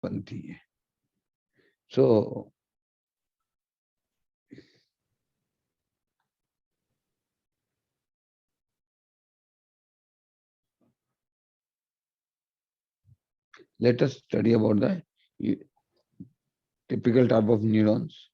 बनती है. So let us study about the typical type of neurons.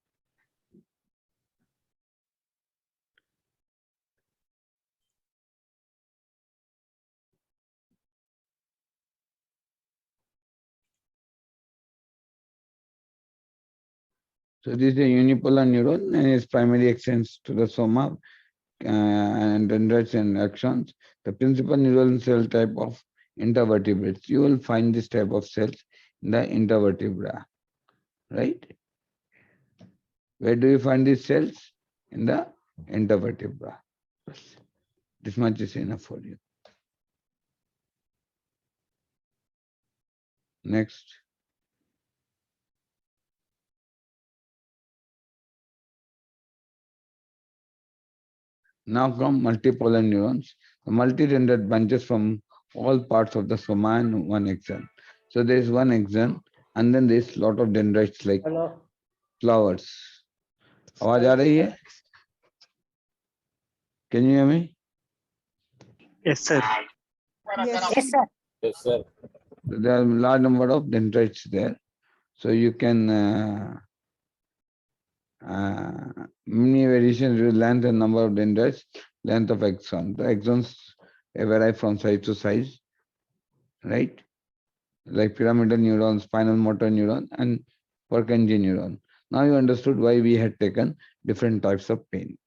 So this is a unipolar neuron and its primary extends to the soma and dendrites and axons. The principal neural cell type of intervertebrates. You will find this type of cells in the intervertebra, right? Where do you find these cells? In the intervertebra. This much is enough for you. Next. Now come multipolar neurons. The multi-dendrite branches from all parts of the soma and one axon. So there is one axon and then there is lot of dendrites like flowers. आवाज आ रही है? Can you hear me? Yes, sir. Yes, sir. Yes, sir. There are a large number of dendrites there. So you can many variations with length and number of dendrites, length of axon. The axons vary from size to size, right? Like pyramidal neuron, spinal motor neuron, and Purkinje neuron. Now you understood why we had taken different types of pain.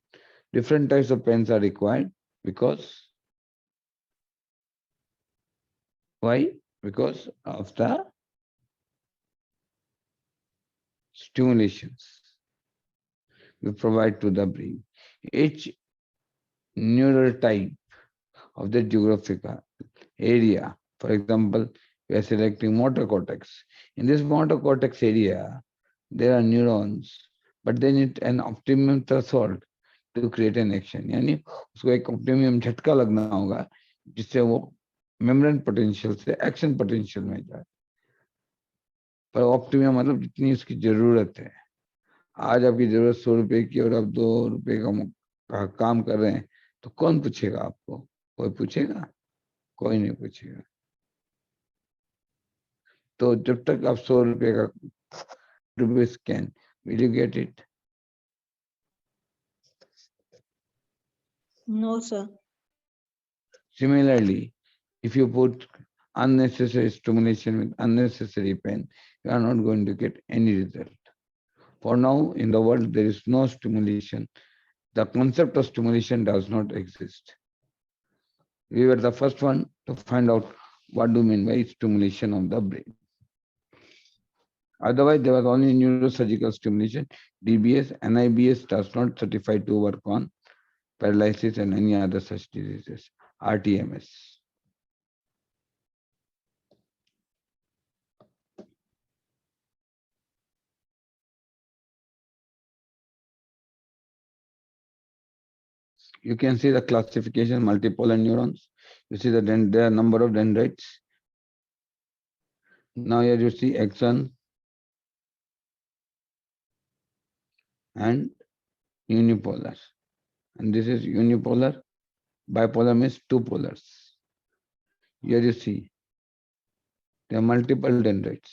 Different types of pains are required because why? Because of the stimulations we provide to the brain. Each neural type of the geographical area, for example, we are selecting motor cortex. In this motor cortex area, there are neurons, but they need an optimum threshold to create an action. यानी उसको एक optimum झटका लगना होगा जिससे वो membrane potential से action potential में जाए. पर ऑप्टिमम मतलब जितनी उसकी जरूरत है. आज आपकी जरूरत 100 रुपए की और आप 2 रुपए का काम कर रहे हैं तो कौन पूछेगा आपको? कोई पूछेगा? कोई नहीं पूछेगा. तो जब तक आप 100 रुपए का रुपए scan, will you get it? No, sir. Similarly, if you put unnecessary stimulation with unnecessary pain, you are not going to get any result. For now, in the world, there is no stimulation. The concept of stimulation does not exist. We were the first one to find out what do you mean by stimulation of the brain. Otherwise, there was only neurosurgical stimulation. DBS, NIBS does not certify to work on paralysis and any other such diseases. RTMS. You can see the classification, multipolar neurons. You see that there are number of dendrites. Now here you see axon and unipolar. And this is unipolar. Bipolar means two polars. Here you see there are multiple dendrites.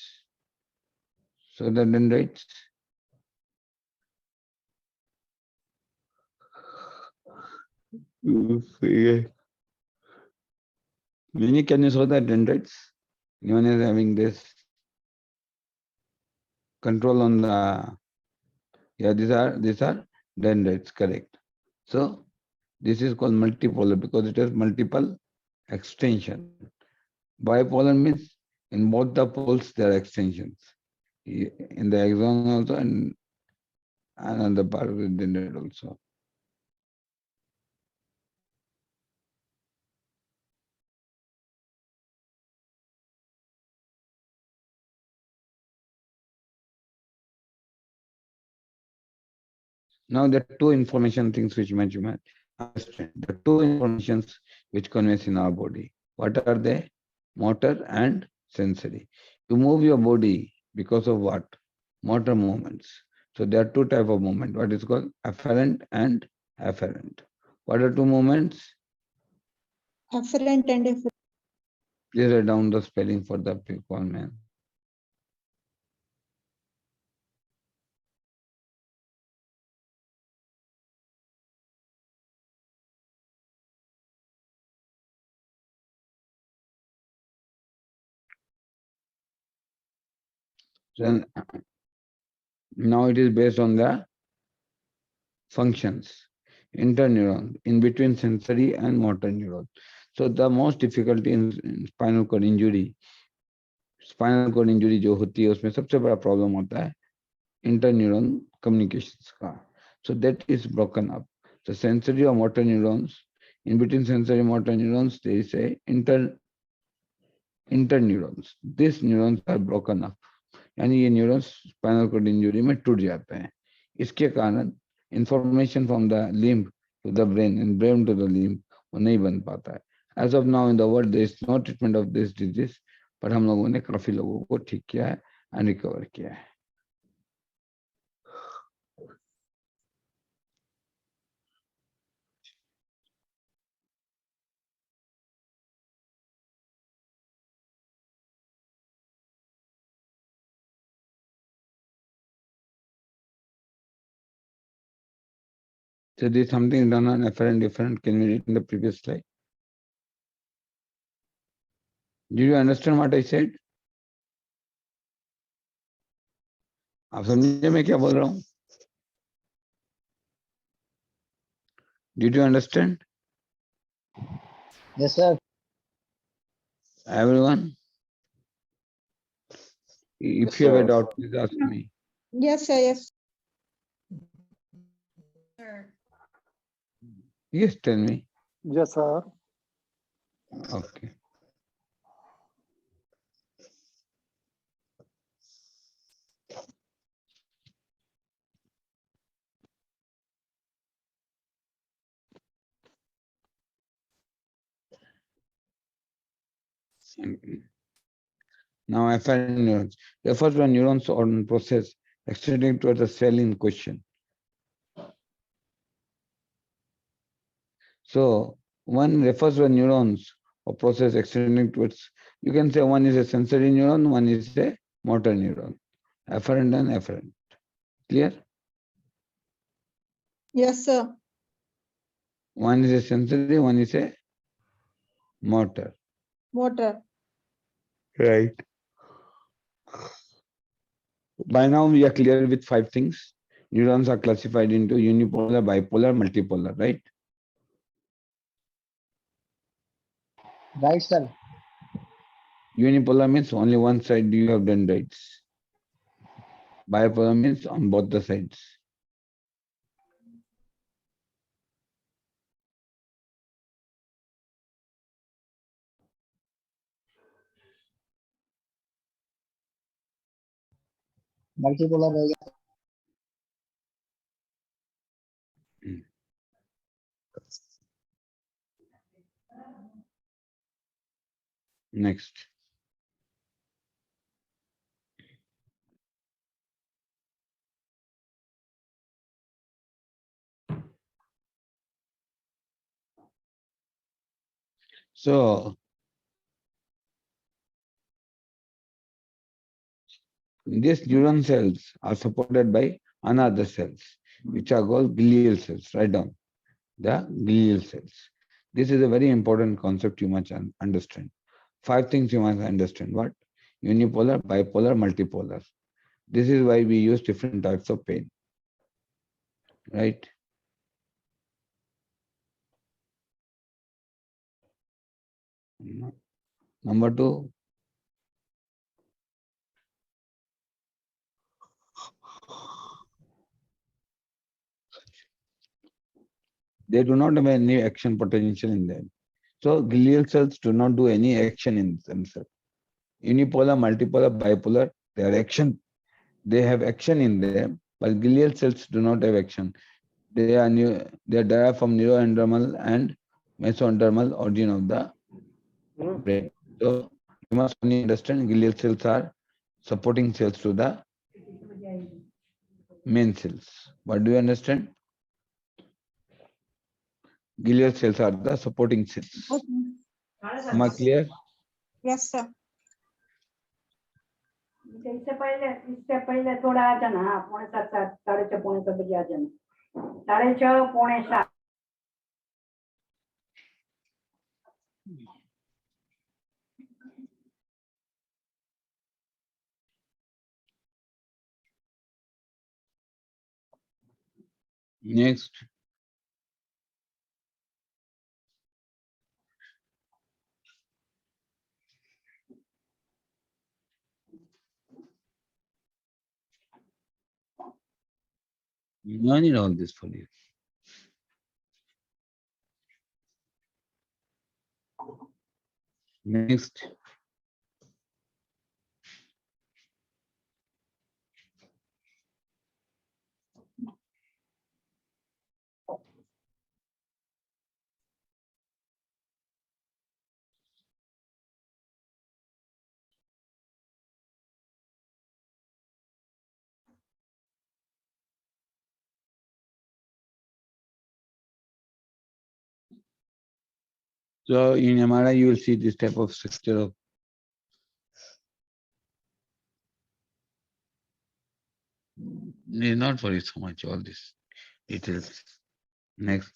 So the dendrites Many can you show the dendrites? Anyone is having this control on the, yeah, these are dendrites, correct. So this is called multipolar because it has multiple extension. Bipolar means in both the poles there are extensions. In the axon also and another part of the dendrite also. Now there are two information things which you might understand. The two informations which conveys in our body. What are they? Motor and sensory. You move your body because of what? Motor movements. So there are two type of movement. What is called afferent and afferent. What are two movements? Afferent and efferent. Please write down the spelling for the people, man. So now it is based on the functions, interneuron, in between sensory and motor neuron. So the most difficulty in spinal cord injury जो होती है उसमें सबसे बड़ा problem होता है interneuron communications का. So that is broken up. So sensory or motor neurons, in between sensory motor neurons, there is a interneurons. These neurons are broken up. यानी ये न्यूरॉन्स स्पाइनल कॉर्ड इंजरी में टूट जाते हैं. इसके कारण information from the limb to the brain and brain to the limb वो नहीं बन पाता है. As of now in the world there is no treatment of this disease, पर हम लोगों ने काफी लोगों को ठीक किया है एंड रिकवर किया है. So there is something done on afferent different. Can you read in the previous slide? Did you understand what I said? आप समझे मैं क्या बोल रहा हूँ? Did you understand? Yes, sir. Everyone? If you have a doubt, please ask me. Yes, sir. Yes. Yes, tell me. Yes, sir. Okay. Now, afferent neurons refers to neurons or process extending towards the cell in question. So, one refers to neurons or process extending towards, you can say one is a sensory neuron, one is a motor neuron. Afferent and afferent. Clear? Yes, sir. One is a sensory, one is a motor. Motor. Right. By now we are clear with 5 things. Neurons are classified into unipolar, bipolar, multipolar, right? Right, sir. Unipolar means only one side you have dendrites. Bipolar means on both the sides. Multipolar हो गया. Next. So, these neuron cells are supported by another cells, which are called glial cells. Write down the glial cells. This is a very important concept you must understand. 5 things you must understand. What? Unipolar, bipolar, multipolar. This is why we use different types of pain. Right? Number 2, they do not have any action potential in them. So glial cells do not do any action in themselves. Unipolar, multipolar, bipolar, they have action in them, but glial cells do not have action. They are derived from neuroendermal and mesodermal origin of the brain. So you must only understand glial cells are supporting cells to the main cells. What do you understand? Glial cells are the supporting cells. Am I clear? Yes, sir. इससे पहले थोड़ा आ जाना हाँ 6:45 6:30 बजे आ जाना 6:30 6:45 Next, no need all this for you. Next, so in MRI you will see this type of structure of need not worry so much all this details. Next,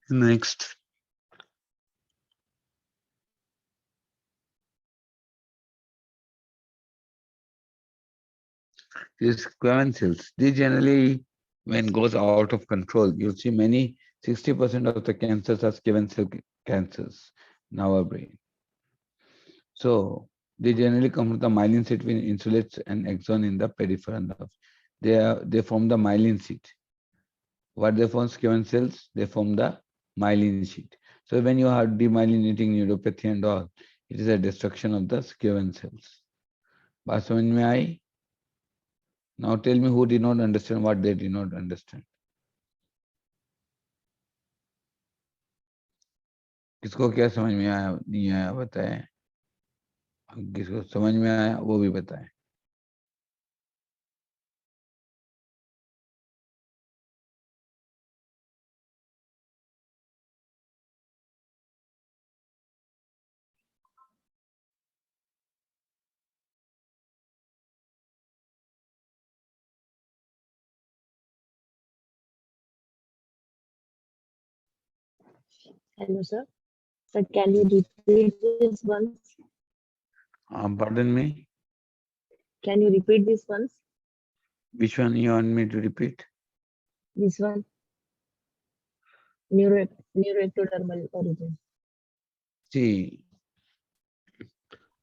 next. These squamous cells, they generally, when goes out of control, you'll see many 60% of the cancers are squamous cell cancers in our brain. So they generally come from the myelin sheath which insulates an axon in the peripheral nerve. They form the myelin sheath. What they form squamous cells? They form the myelin sheath. So when you have demyelinating neuropathy and all, it is a destruction of the squamous cells. बात समझ में आई? Now tell me who did not understand what they did not understand. किसको क्या समझ में आया नहीं आया बताएं. किसको समझ में आया वो भी बताएं. Hello, sir. Sir, can you repeat this once? Pardon me. Can you repeat this once? Which one you want me to repeat? This one. Neuroectodermal origin. See,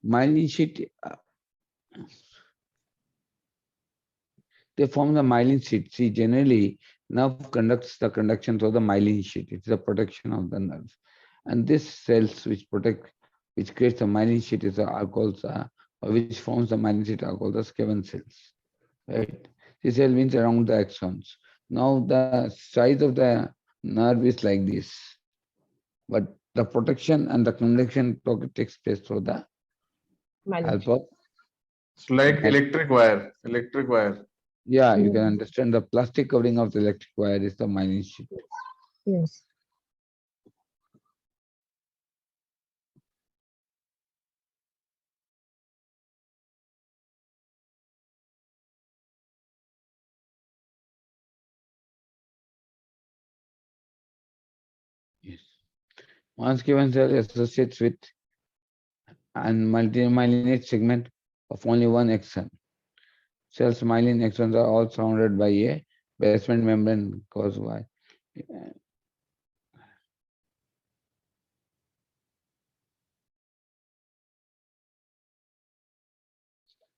myelin sheath. They form the myelin sheath. See, generally, nerve conducts the conduction through the myelin sheath. It's the protection of the nerve. And these cells which creates the myelin sheath are called, or which forms the myelin sheath are called the scaven cells. Right? This cell means around the axons. Now the size of the nerve is like this. But the protection and the conduction takes place through the Myelin. help of. It's like electric wire. Electric wire. Yeah, you can understand the plastic covering of the electric wire is the myelin sheath. Yes. Yes. Once given cell associates with and multimyelinate segment of only one axon. Cells myelin axons are all surrounded by a basement membrane caused by.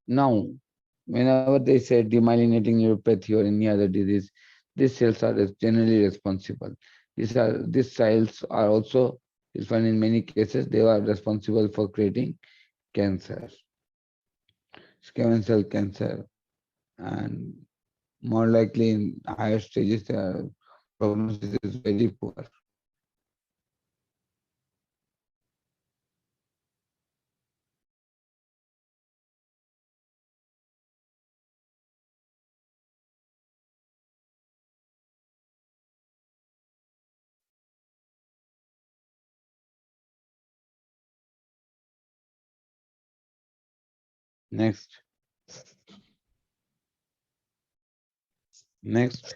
Now, whenever they say demyelinating neuropathy or any other disease, these cells are generally responsible. These cells are also, is found in many cases, they are responsible for creating cancer, squamous cell cancer, and more likely in higher stages, they are prognosis is very poor. Next, next.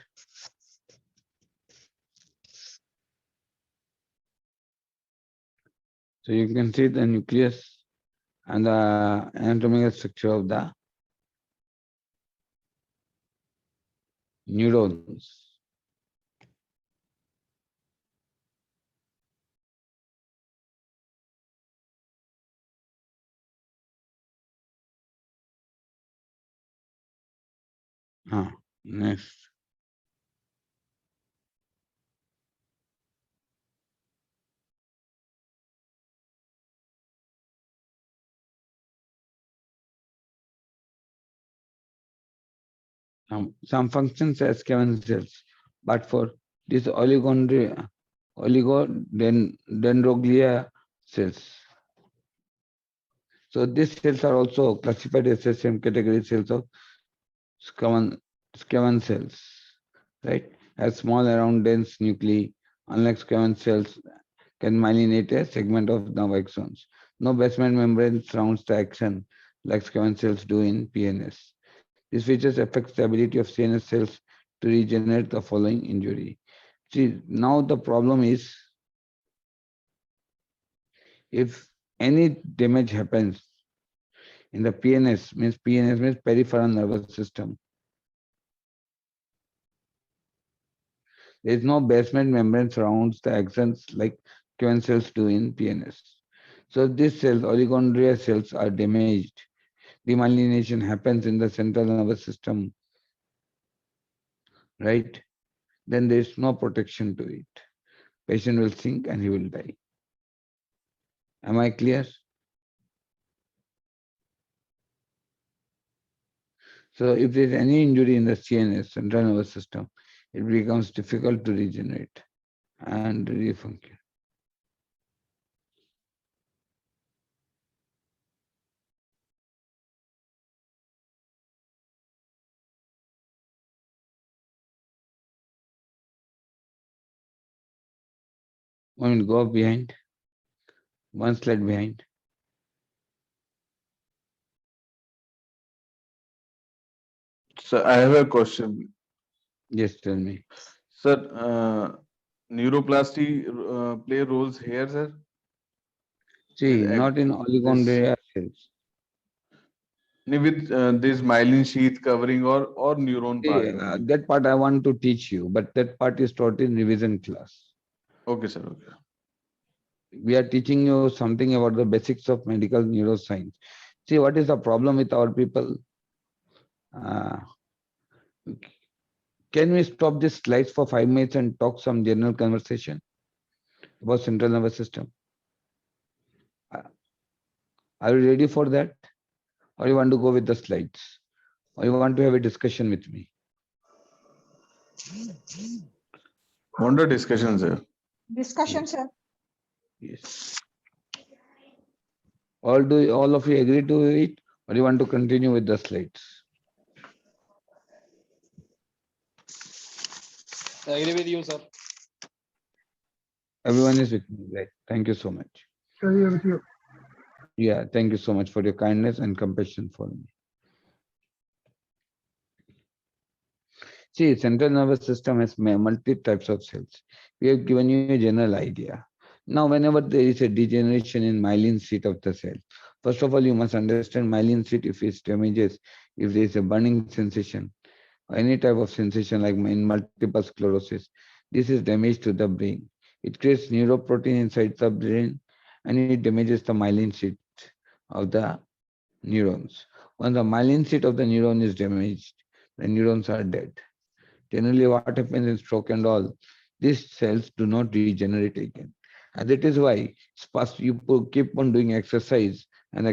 So you can see the nucleus and the anatomical structure of the neurons. Next. Some functions as Kevin cells, but for this oligodendroglia cells. So these cells are also classified as the same category cells of Schwann cells, right? Has small around dense nuclei, unlike Schwann cells can myelinate a segment of nerve axons. No basement membrane surrounds the axon like Schwann cells do in PNS. These features affect the ability of CNS cells to regenerate the following injury. See, now the problem is if any damage happens in the PNS means peripheral nervous system. There is no basement membrane surrounds the axons like Schwann cells do in PNS. So these cells, oligodendria cells, are damaged. Demyelination happens in the central nervous system, right? Then there is no protection to it. Patient will sink and he will die. Am I clear? So if there is any injury in the CNS, central nervous system, it becomes difficult to regenerate and refunction. One will go behind, one slide behind. So I have a question. Yes, tell me. Sir, neuroplasty play roles here, sir? See, not in This oligodendria cells. with this myelin sheath covering or neuron See, part only. that part I want to teach you, but that part is taught in revision class. Okay, sir. Okay. We are teaching you something about the basics of medical neuroscience. See, what is the problem with our people? Uh, can we stop this slides for 5 minutes and talk some general conversation about central nervous system? Uh, Are you ready for that? Or you want to go with the slides? Or you want to have a discussion with me? Wonder discussion, sir. Discussion, sir. Yes. All of you agree to it, or you want to continue with the slides? I agree with you, sir. Everyone is with me, right? Thank you so much. Agree with you. Yeah, thank you so much for your kindness and compassion for me. See, central nervous system has multi types of cells. We have given you a general idea. Now, whenever there is a degeneration in myelin sheath of the cell, first of all, you must understand myelin sheath if it damages, if there is a burning sensation, or any type of sensation like in multiple sclerosis, this is damage to the brain. It creates neuroprotein inside the brain and it damages the myelin sheath of the neurons. When the myelin sheath of the neuron is damaged, the neurons are dead. Generally, what happens in stroke and all, these cells do not regenerate again. And that is why keep on doing exercise and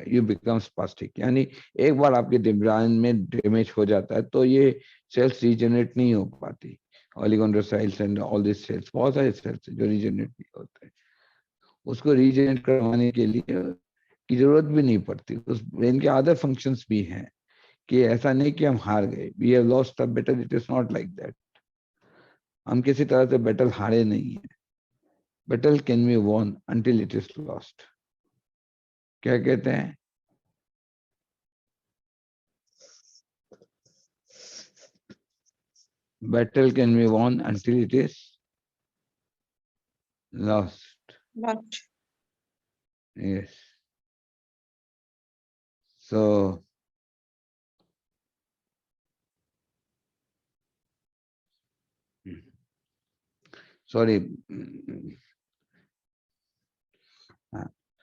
you become spastic. यानी एक बार आपके brain में damage हो जाता है तो ये sales regenerate नहीं हो पाती oligodendrocytes and all this cells, बहुत सारे सेल्स जो रीजनरेट नहीं होते हैं, उसको रीजनरेट करवाने के लिए की जरूरत भी नहीं पड़ती। उस ब्रेन के अदर फंक्शंस भी हैं, कि ऐसा नहीं कि हम हार गए, we have lost a battle, it is not like that. हम किसी तरह से बैटल हारे नहीं है। Battle can be won until it is lost. क्या कहते हैं? Battle can be won until it is lost. Lost. Yes. So, sorry.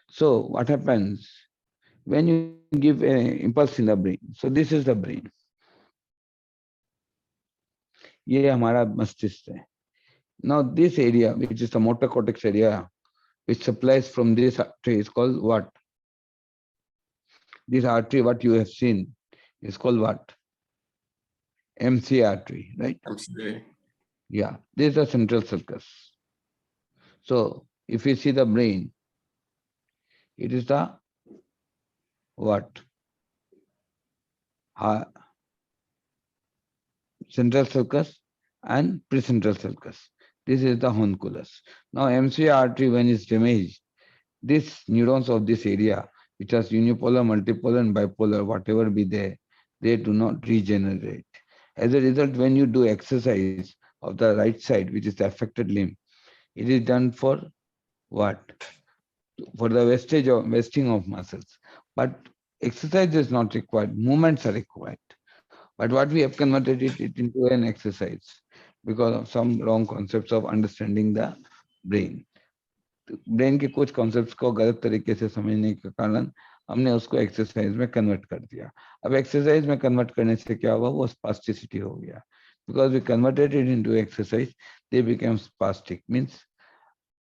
So, what happens when you give an impulse in the brain? So, this is the brain. ये हमारा मस्तिष्क है. Now, this area, which is the motor cortex area, which supplies from this artery, is called what? This artery, what you have seen, is called what? MC artery, right? MC. Yeah, this is the central sulcus. So, if you see the brain, it is the what? Central sulcus and precentral sulcus. This is the homunculus. Now, MC artery, when it's damaged, these neurons of this area, which are unipolar, multipolar, and bipolar, whatever be there, they do not regenerate. As a result, when you do exercise of the right side, which is the affected limb, it is done for what? For the wasting of muscles. But exercise is not required, movements are required. But what we have converted it into an exercise because of some wrong concepts of understanding the brain. Brain के कुछ concepts को गलत तरीके से समझने के कारण हमने उसको एक्सरसाइज में कन्वर्ट कर दिया। अब एक्सरसाइज में कन्वर्ट करने से क्या हुआ? वो स्पास्टिसिटी हो गया। Because we converted it into exercise, they become spastic, means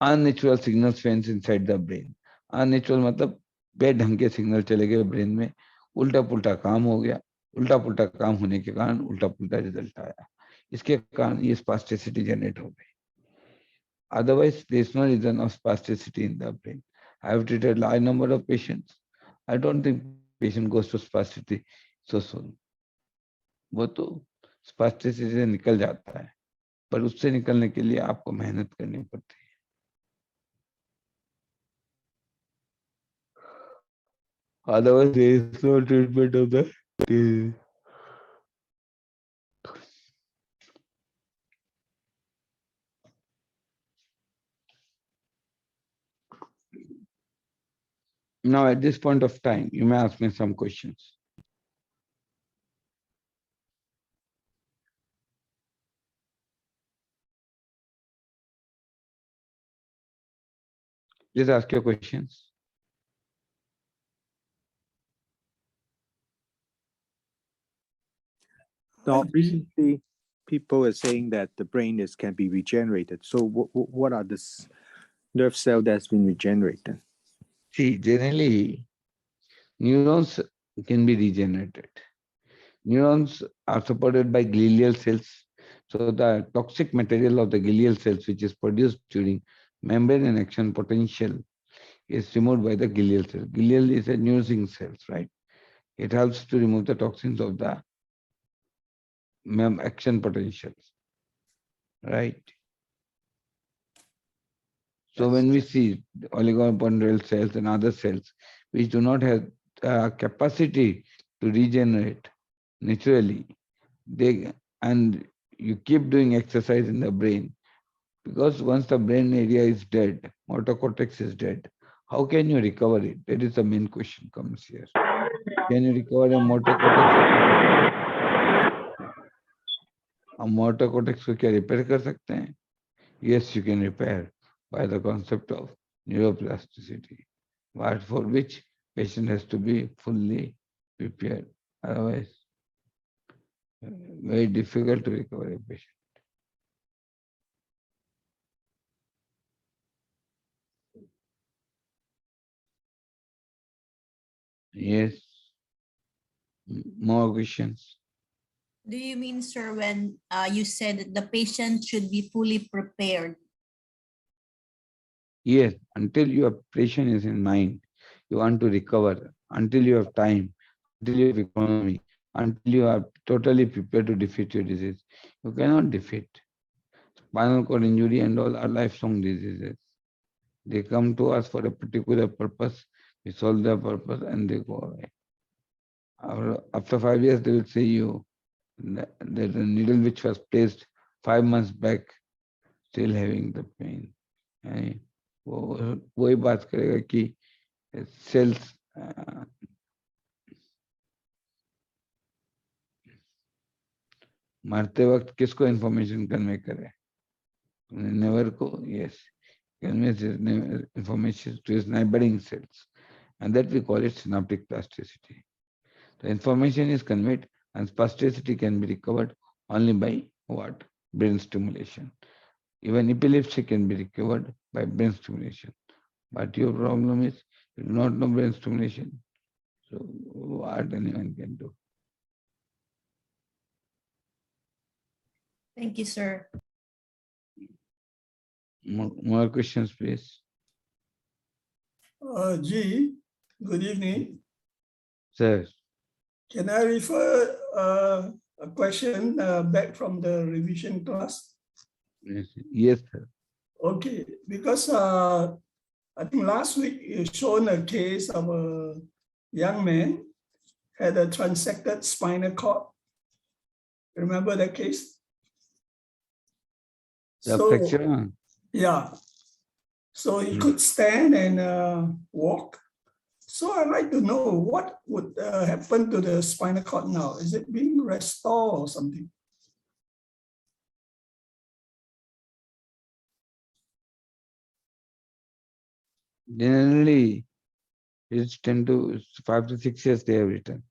unnatural signals veins inside the brain. Unnatural मतलब बेढंग के सिग्नल चले गए ब्रेन में, उल्टा पुल्टा काम हो गया। उल्टा पुल्टा काम होने के कारण उल्टा पुल्टा रिजल्ट आया। इसके कारण ये स्पास्टिसिटी जनरेट हो गई। Otherwise, there is no reason of spasticity in the brain. I have treated large number of patients. I don't think patient goes to spasticity so soon. वो तो spasticity से निकल जाता है, पर उससे निकलने के लिए आपको मेहनत करनी पड़ती है। Otherwise, there is no treatment of the disease. Now, at this point of time, you may ask me some questions. Just ask your questions. Now, recently, people are saying that the brain can be regenerated. So, what are this nerve cell that's been regenerated? See, generally, neurons can be regenerated. Neurons are supported by glial cells. So the toxic material of the glial cells, which is produced during membrane and action potential, is removed by the glial cell. Glial is a neurosing cells, right? It helps to remove the toxins of the action potentials, right? So when we see oligopontral cells and other cells which do not have capacity to regenerate naturally, they and you keep doing exercise in the brain, because once the brain area is dead, motor cortex is dead, how can you recover it? That is the main question comes here. Can you recover a motor cortex? हम motor cortex को क्या repair कर सकते हैं? Yes, you can repair by the concept of neuroplasticity, but for which patient has to be fully prepared. Otherwise, very difficult to recover a patient. Yes. More questions? Do you mean, sir, when you said that the patient should be fully prepared? Yes, until your patient is in mind, you want to recover, until you have time, until you have economy, until you are totally prepared to defeat your disease. You cannot defeat. Spinal cord injury and all are lifelong diseases. They come to us for a particular purpose, we solve their purpose and they go away. After 5 years, they will say you that the needle which was placed 5 months back still having the pain. है। वही बात करेगा कि sales मरते वक्त किसको information convey करे, never को, yes, conveys information to his neighboring cells, and that we call it synaptic plasticity. The information is conveyed and spasticity can be recovered only by what? Brain stimulation. Even epilepsy can be recovered by brain stimulation. But your problem is you do not know brain stimulation. So what anyone can do? Thank you, sir. More questions, please. G, good evening. Sir. Can I refer a question back from the revision class? Yes, sir. Okay, because I think last week you shown a case of a young man had a transected spinal cord. Remember that case? The So, fracture. yeah. So he could stand and walk. So I'd like to know what would happen to the spinal cord now. Is it being restored or something? Generally, it's 10 to 5 to 6 years they have written.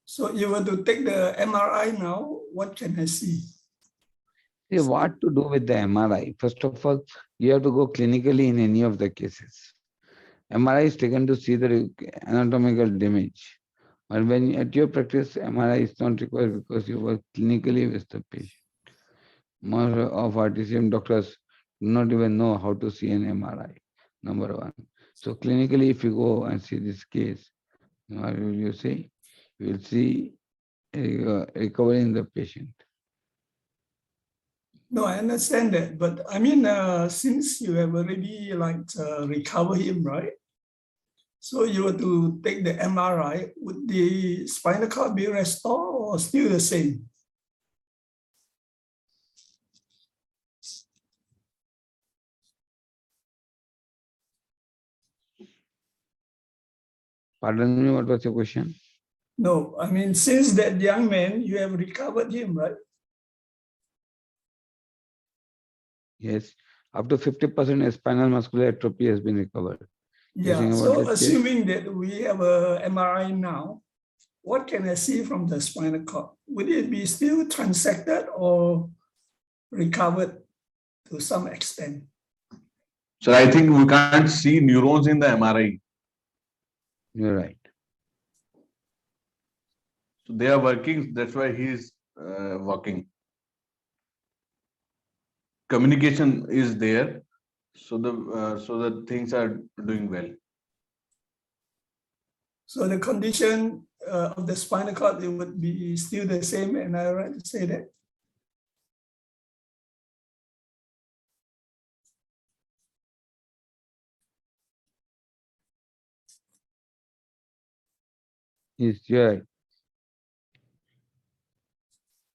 So you were to take the MRI now, what can I see? See, what to do with the MRI? First of all, you have to go clinically in any of the cases. MRI is taken to see the anatomical damage. But when at your practice, MRI is not required because you work clinically with the patient. Most of RTCM doctors do not even know how to see an MRI, number one. So clinically, if you go and see this case, what will you see? You will see recovery in the patient. No, I understand that, but I mean, since you have already recovered him, right? So you were to take the MRI, would the spinal cord be restored or still the same? Pardon me, what was your question? No, I mean, since that young man, you have recovered him, right? Yes, up to 50% spinal muscular atrophy has been recovered. Yeah, About so that case? assuming that we have a MRI now, what can I see from the spinal cord? Would it be still transected or recovered to some extent? So I think we can't see neurons in the MRI. You're right. So they are working. That's why he is working. Communication is there, so the things are doing well. So the condition of the spinal cord, it would be still the same, and I right to say that? Yes, you're right.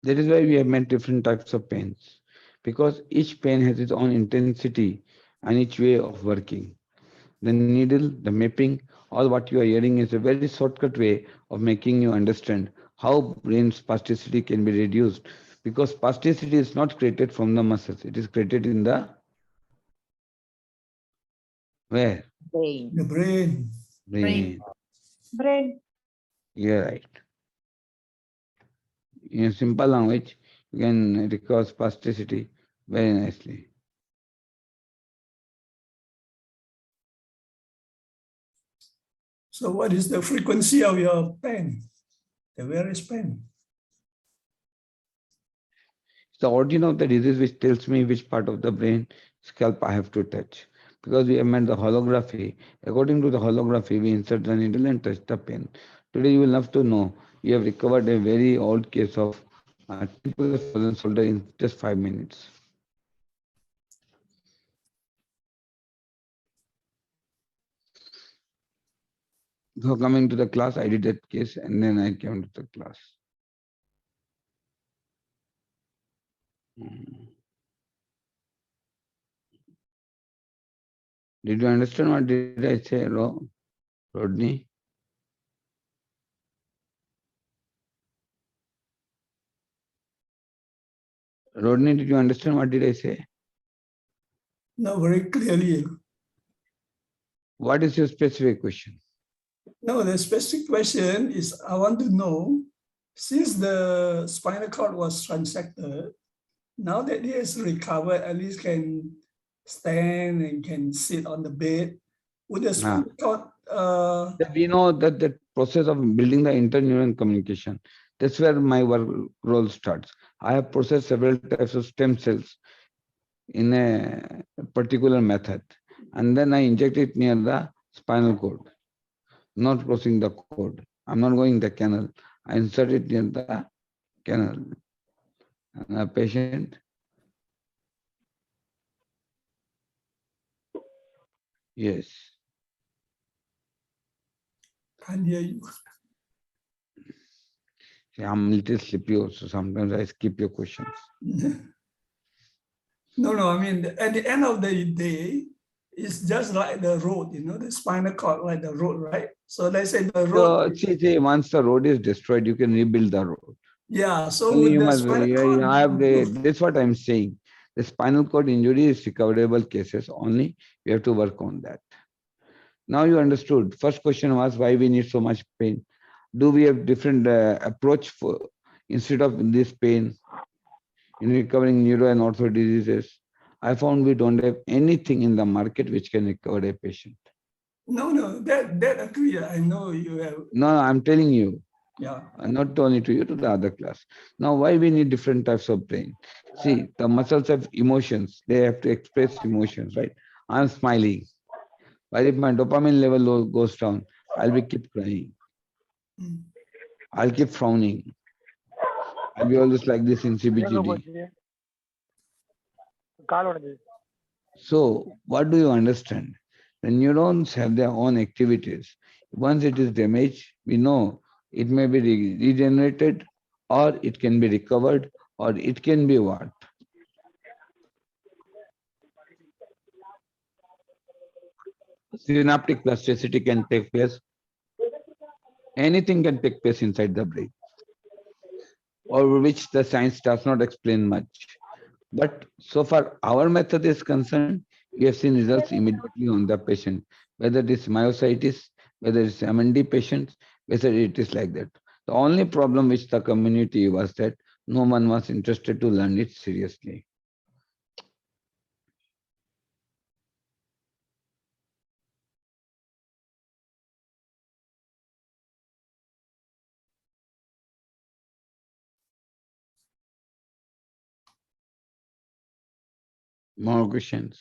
That is why we have made different types of pains, because each pain has its own intensity and each way of working. The needle, the mapping, all what you are hearing is a very shortcut way of making you understand how brain spasticity can be reduced, because spasticity is not created from the muscles, it is created in the where? Brain. The brain. Brain. Brain. You're right. In simple language, you can recover spasticity very nicely. So what is the frequency of your pain? the various pain. It's the origin of the disease which tells me which part of the brain scalp I have to touch. Because we have made the holography. According to the holography, we insert the needle and touch the pain. Today you will have to know we have recovered a very old case of temporary frozen shoulder in just 5 minutes. So coming to the class, I did that case and then I came to the class. Did you understand what did I say, Rodney? Rodney, did you understand what did I say? Not very clearly. What is your specific question? No, the specific question is I want to know, since the spinal cord was transected, now that he has recovered, at least can stand and can sit on the bed, would the spinal cord We know that the process of building the interneuron communication, that's where my work role starts. I have processed several types of stem cells in a particular method, and then I inject it near the spinal cord, not crossing the cord. I'm not going the canal. I insert it near the canal. And the patient, yes. can't hear you? See, I'm a little sleepy also. Sometimes I skip your questions. No, I mean, at the end of the day, it's just like the road, the spinal cord, like the road, right? So let's say the road. So, see, once the road is destroyed, you can rebuild the road. Yeah, so Only with you the must, spinal cord. I have that's what I'm saying. The spinal cord injury is recoverable cases. Only we have to work on that. Now you understood. First question was why we need so much pain. Do we have different approach for instead of this pain in recovering neuro and ortho diseases? I found we don't have anything in the market which can recover a patient. No, that agree. I know you have. No, I'm telling you. Yeah. Not only to you, to the other class. Now, why we need different types of brain? See, the muscles have emotions. They have to express emotions, right? I'm smiling. But if my dopamine level goes down, I'll be keep crying. I'll keep frowning. I'll be always like this in CBGD. So, what do you understand? The neurons have their own activities. Once it is damaged, we know it may be regenerated or it can be recovered or it can be what? Synaptic plasticity can take place. Anything can take place inside the brain, or which the science does not explain much. But so far our method is concerned, we have seen results immediately on the patient, whether it is myositis, whether it's MND patients, whether it is like that. The only problem which the community was that no one was interested to learn it seriously. More questions?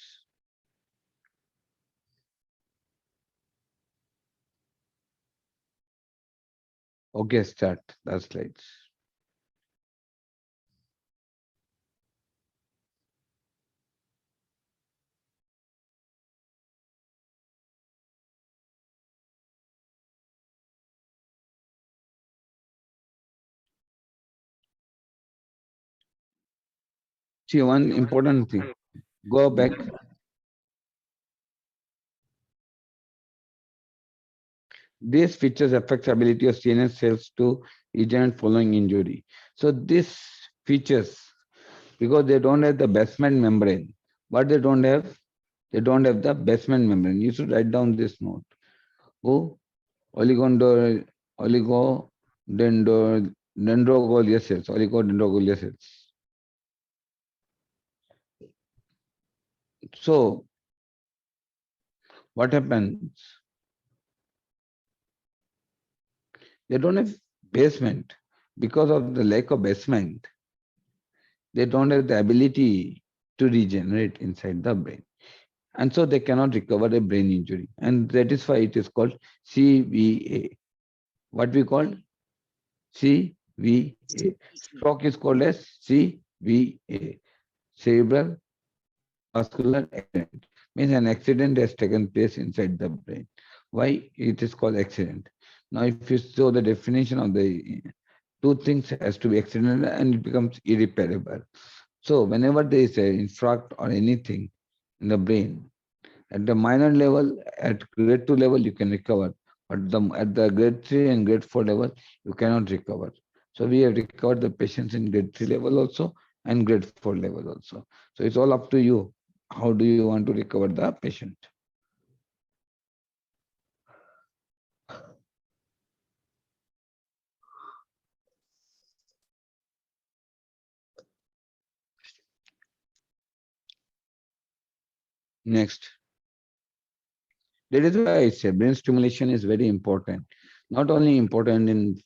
Okay, start the slides. See, one important thing, go back. These features affects ability of CNS cells to regenerate following injury. So these features, because they don't have the basement membrane, what they don't have? They don't have the basement membrane. You should write down this note. Oh, oligodendrogolia cells, oligodendrogolia cells. So what happens? They don't have basement. Because of the lack of basement, they don't have the ability to regenerate inside the brain. And so they cannot recover a brain injury. And that is why it is called CVA. What we call CVA. Stroke is called as CVA, cerebral vascular accident. Means an accident has taken place inside the brain. Why it is called accident? Now, if you show the definition of the two things has to be accidental and it becomes irreparable. So whenever there is an infarct or anything in the brain, at the minor level, at grade 2 level, you can recover. But at the grade 3 and grade 4 level, you cannot recover. So we have recovered the patients in grade 3 level also and grade 4 level also. So it's all up to you. How do you want to recover the patient? Next. That is why I say brain stimulation is very important. Not only important in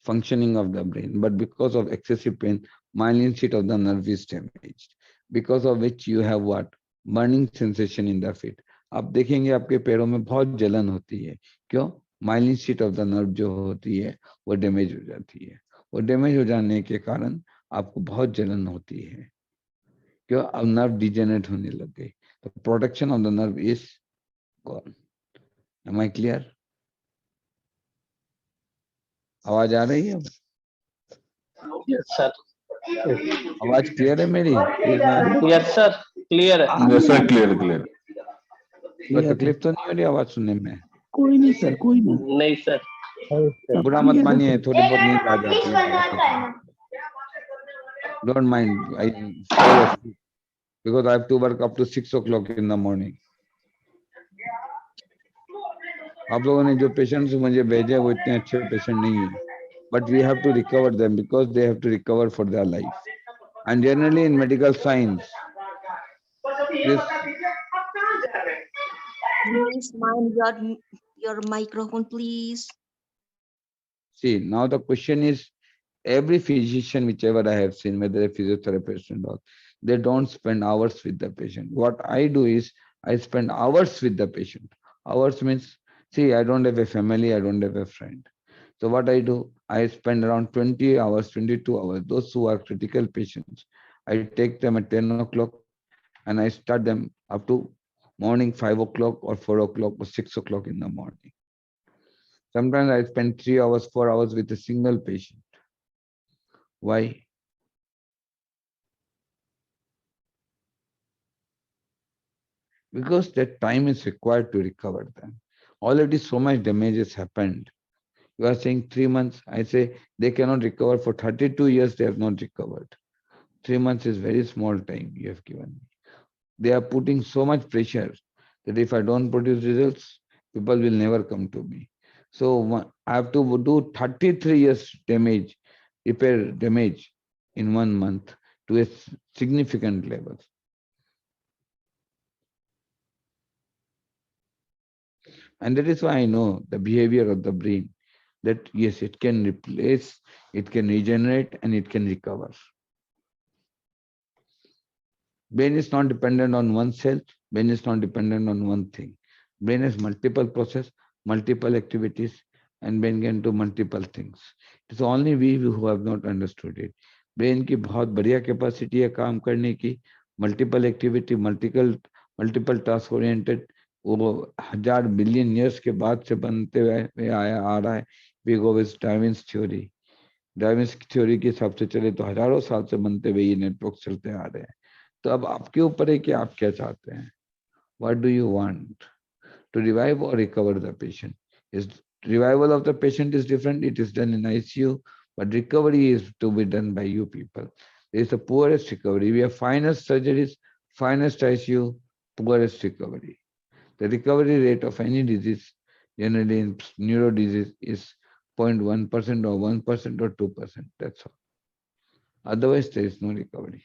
functioning of the brain, but because of excessive pain, myelin sheath of the nerve is damaged. Because of which you have what? Burning sensation in the feet. आप देखेंगे आपके पैरों में बहुत जलन होती है. क्यों? Myelin sheath of the nerve जो होती है वो डैमेज हो जाती है. वो डैमेज हो जाने के कारण आपको बहुत जलन होती है. क्यों? अब नर्व डिजेनरेट होने लग गई. The protection of the nerve is gone. Am I clear? आवाज आ रही है? Yes, sir. आवाज क्लियर है मेरी? Yes, sir. Clear है. Yes, sir, clear, clear. कोई तकलीफ तो नहीं हो रही आवाज सुनने में? कोई नहीं सर, कोई नहीं। नहीं सर. बुरा मत मानिए, थोड़ी बहुत नींद आ जाती है. Don't mind. I fall asleep because I have to work up to 6 o'clock in the morning. आप लोगों ने जो पेशेंट्स मुझे भेजे वो इतने अच्छे पेशेंट नहीं है. But we have to recover them because they have to recover for their life. And generally in medical science, this Please mind your microphone, please. see now the question is every physician whichever I have seen, whether a physiotherapist and all, they don't spend hours with the patient. What I do is I spend hours with the patient. Hours means, see, I don't have a family, I don't have a friend. So what I do, I spend around 20 hours, 22 hours. Those who are critical patients, I take them at 10 o'clock and I start them up to morning 5 o'clock or 4 o'clock or 6 o'clock in the morning. Sometimes I spend 3 hours, 4 hours with a single patient. Why? Because that time is required to recover them. Already so much damage has happened. You are saying 3 months. I say they cannot recover for 32 years. They have not recovered. 3 months is very small time you have given me. They are putting so much pressure that if I don't produce results, people will never come to me. So I have to do 33 years damage, repair damage in 1 month to a significant level. And that is why I know the behavior of the brain, that yes, it can replace, it can regenerate, and it can recover. Brain is not dependent on one cell, brain is not dependent on one thing. Brain has multiple process, multiple activities, and brain can do multiple things. It's only we who have not understood it. Brain की बहुत बढ़िया capacity है काम करने की, multiple activity, multiple task oriented, वो 1000 billion years के बाद से बनते हुए आ रहा है. We go with Darwin's theory. Darwin's theory के हिसाब से चले तो हजारों साल से बनते हुए ये नेटवर्क चलते आ रहे हैं. तो अब आपके ऊपर है कि आप क्या चाहते हैं. What do you want? To revive or recover the patient? Is revival of the patient is different. It is done in ICU, but recovery is to be done by you people. There is the poorest recovery. We have finest surgeries, finest ICU, poorest recovery. The recovery rate of any disease, generally in neuro disease, is 0.1% or 1% or 2%. That's all. Otherwise, there is no recovery.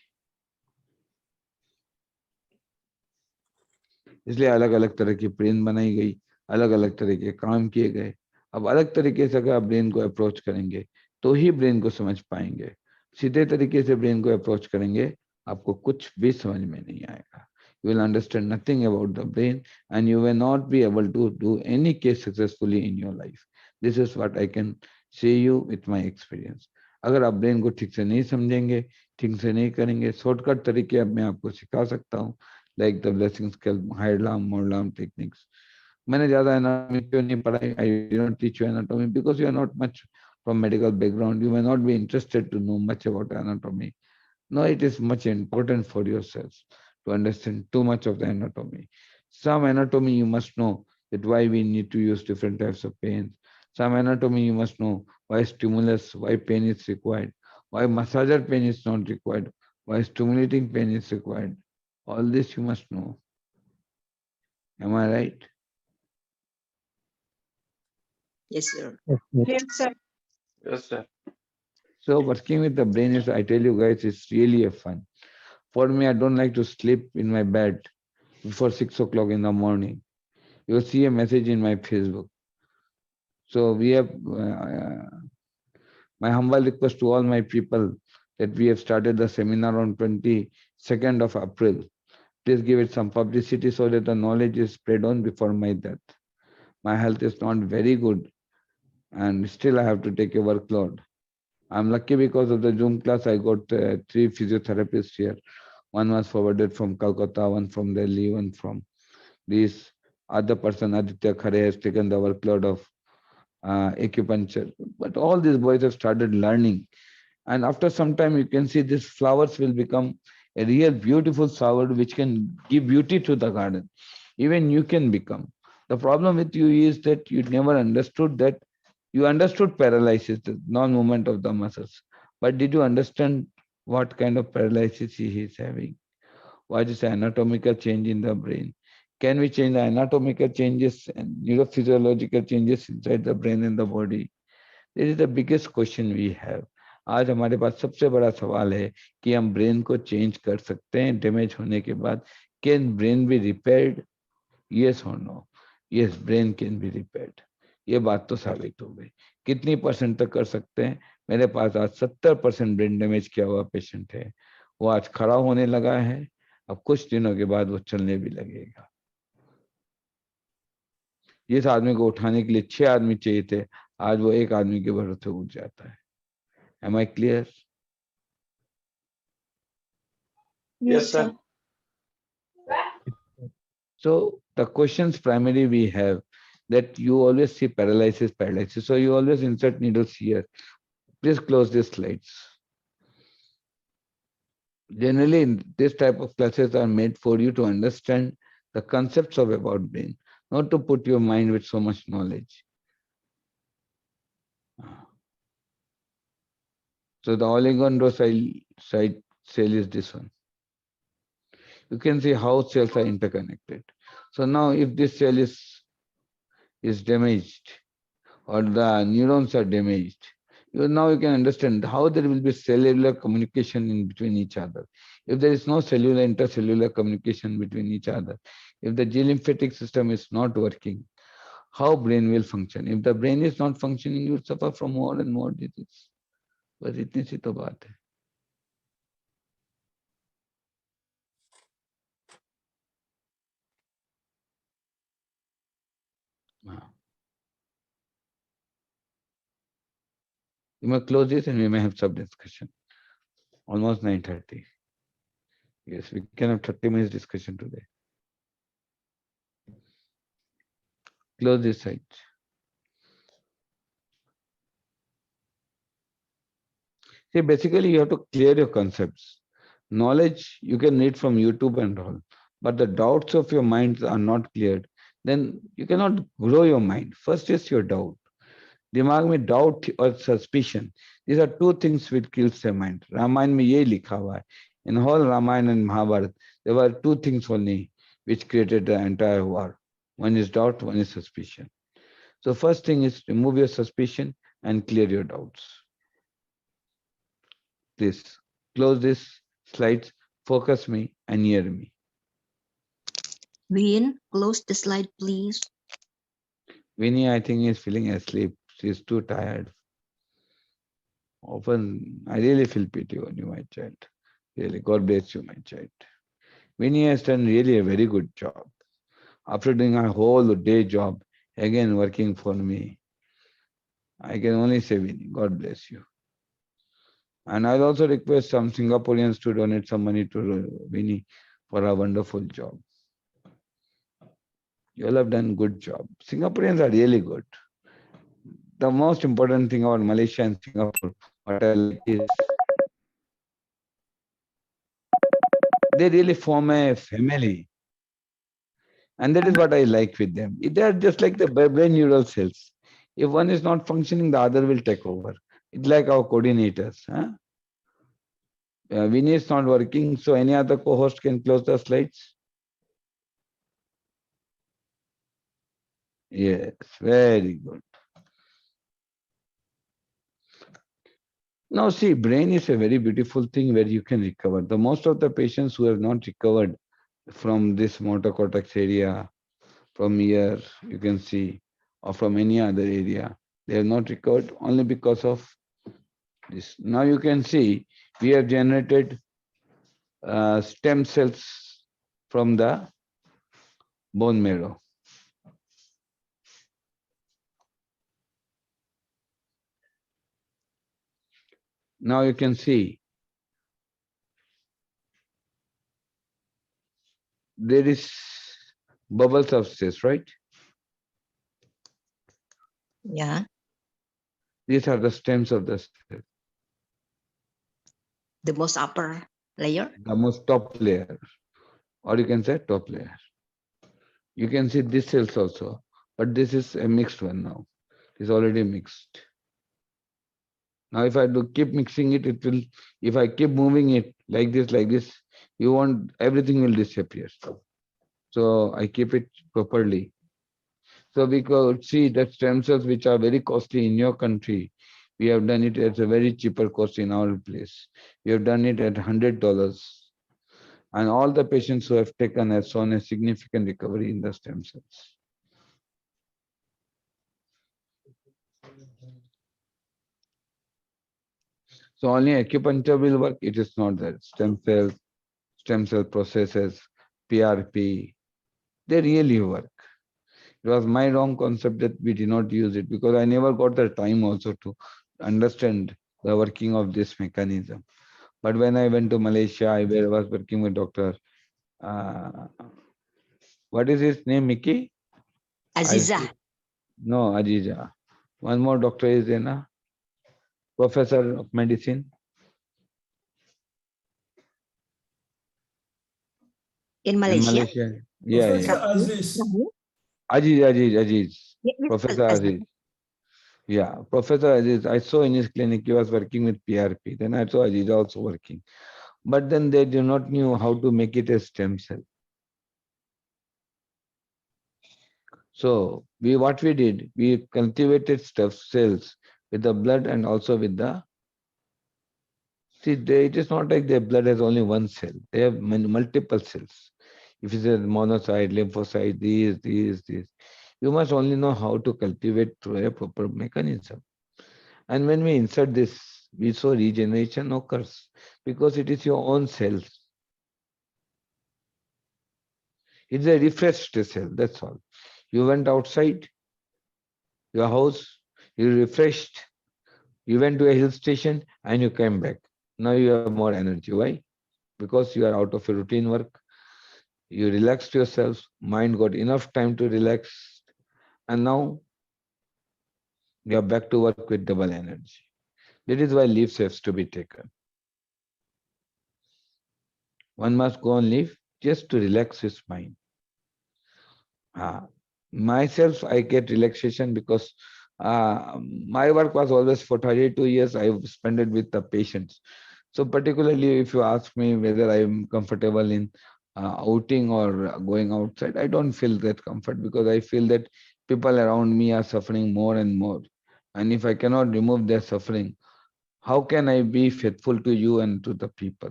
इसलिए अलग अलग तरह की brain बनाई गई, अलग अलग तरह के काम किए गए. अब अलग तरीके से अगर आप ब्रेन को अप्रोच करेंगे, तो ही ब्रेन को समझ पाएंगे। सीधे तरीके से ब्रेन को अप्रोच करेंगे, आपको कुछ भी समझ में नहीं आएगा। You will understand nothing about the brain and you will not be able to do any case successfully in your life. This is what I can say you with my experience. अगर आप brain को ठीक से नहीं समझेंगे, ठीक से नहीं करेंगे, शॉर्टकट तरीके अब मैं आपको सिखा सकता हूँ, like the blessing scale, hide लार्म, मोर लार्म टेक्निक्स। मैंने ज्यादा एनाटॉमी क्यों नहीं पढ़ाई? I did not teach you anatomy because you are not much from medical background. You may not be interested to know much about anatomy. No, it is much important for yourselves to understand too much of the anatomy. Some anatomy you must know that why we need to use different types of pains. Some anatomy you must know why stimulus, why pain is required, why massager pain is not required, why stimulating pain is required. All this you must know. Am I right? Yes, sir. Yes, sir. Yes, sir. So working with the brain is, I tell you guys, it's really a fun. For me, I don't like to sleep in my bed before 6 o'clock in the morning. You will see a message in my Facebook. So we have my humble request to all my people that we have started the seminar on 22nd of April. Please give it some publicity so that the knowledge is spread on before my death. My health is not very good and still I have to take a workload. I'm lucky because of the Zoom class, I got 3 physiotherapists here. One was forwarded from Calcutta, one from Delhi, one from this other person, Aditya Khare, has taken the workload of acupuncture. But all these boys have started learning. And after some time, you can see these flowers will become a real beautiful flower which can give beauty to the garden. Even you can become. The problem with you is that you never understood that. You understood paralysis, the non-movement of the muscles. But did you understand what kind of paralysis he is having? What is the anatomical change in the brain? Can we change the anatomical changes and neurophysiological changes inside the brain and the body? This is the biggest question we have. आज हमारे पास सबसे बड़ा सवाल है कि हम brain को change कर सकते हैं डैमेज होने के बाद. Can brain be repaired? Yes और no? Yes, brain can be repaired. ये बात तो साबित हो गई. कितनी परसेंट तक कर सकते हैं? मेरे पास आज 70% ब्रेन डैमेज किया हुआ पेशेंट है. वो आज खड़ा होने लगा है. अब कुछ दिनों के बाद वो चलने भी लगेगा. जिस आदमी को उठाने के लिए 6 आदमी चाहिए थे, आज वो 1 आदमी के भरोसे उठ जाता है. Am I clear? Yes, sir. So the questions primarily we have that you always see paralysis. So you always insert needles here. Please close these slides. Generally, this type of classes are made for you to understand the concepts of about brain, not to put your mind with so much knowledge. So the oligodendrocyte cell is this one. You can see how cells are interconnected. So now if this cell is damaged or the neurons are damaged, now you can understand how there will be cellular communication in between each other. If there is no cellular intercellular communication between each other, if the G lymphatic system is not working, how brain will function? If the brain is not functioning, you suffer from more and more disease. बस इतनी सी तो बात है. You may close this and we may have some discussion. Almost 9:30. Yes, we can have 30 minutes discussion today. Close this site. See, basically you have to clear your concepts. Knowledge you can read from YouTube and all, but the doubts of your mind are not cleared, then you cannot grow your mind. First is your doubt. दिमाग में doubt or suspicion. These are two things which kills the mind. Ramayan में ये लिखा हुआ है. In whole Ramayana and Mahabharata, there were two things only which created the entire war. One is doubt, one is suspicion. So first thing is remove your suspicion and clear your doubts. Please close this slides, focus me and hear me. Win, close the slide, please. Winnie, I think, is feeling asleep. She's too tired. Often, I really feel pity on you, my child. Really, God bless you, my child. Vinny has done really a very good job. After doing a whole day job, again working for me, I can only say, Vinny, God bless you. And I'll also request some Singaporeans to donate some money to Vinny for a wonderful job. You all have done good job. Singaporeans are really good. The most important thing about Malaysia and Singapore, what I like is they really form a family. And that is what I like with them. They are just like the brain neural cells. If one is not functioning, the other will take over. It's like our coordinators. Huh? Vinny is not working, so any other co-host can close the slides. Yes, very good. Now see, brain is a very beautiful thing where you can recover. The most of the patients who have not recovered from this motor cortex area, from here, you can see, or from any other area, they have not recovered only because of this. Now you can see, we have generated stem cells from the bone marrow. Now you can see there is bubble substance, right? Yeah. These are the stems of the cell, The most upper layer. the most top layer, or you can say top layer. You can see this cells also, but this is a mixed one now. It's already mixed. Now if I do keep mixing it, it will, if I keep moving it like this, you want, everything will disappear. So I keep it properly. So we could see that stem cells which are very costly in your country, we have done it at a very cheaper cost in our place. We have done it at $100. And all the patients who have taken have shown a significant recovery in the stem cells. So only acupuncture will work. It is not that. Stem cell processes, PRP, they really work. It was my wrong concept that we did not use it because I never got the time also to understand the working of this mechanism. But when I went to Malaysia, I was working with Dr. Uh, what is his name, Mickey? Aziza. No, Ajiza. One more doctor is there, na? Professor of medicine. In In Malaysia. Malaysia. Yeah, Professor yeah. Aziz. Aziz. Yeah, Professor Aziza. Aziz. Yeah, Professor Aziz. I saw in his clinic he was working with PRP. Then I saw Aziz also working. But then they do not knew how to make it a stem cell. So what we did, we cultivated stuff cells with the blood and also with the, see, it is not like their blood has only one cell. They have multiple cells. If it's a monocyte, lymphocyte, these. You must only know how to cultivate through a proper mechanism. And when we insert this, we saw regeneration occurs because it is your own cells. It's a refreshed cell, that's all. You went outside your house, you refreshed, you went to a hill station and you came back. Now you have more energy. Why? Because you are out of a routine work. You relaxed yourself, mind got enough time to relax, and now you are back to work with double energy. That is why leaves have to be taken. One must go on leave just to relax his mind. Myself, I get relaxation because my work was always for 32 years. I've spent it with the patients. So particularly if you ask me whether I'm comfortable in outing or going outside, I don't feel that comfort because I feel that people around me are suffering more and more. And if I cannot remove their suffering, how can I be faithful to you and to the people?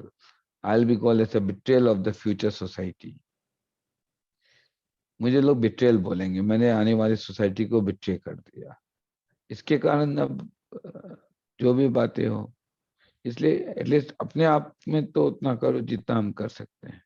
I'll be called as a betrayal of the future society. मुझे लोग betrayal बोलेंगे, मैंने आने वाली society को betray कर दिया. इसके कारण अब जो भी बातें हो, इसलिए एटलीस्ट अपने आप में तो उतना करो जितना हम कर सकते हैं।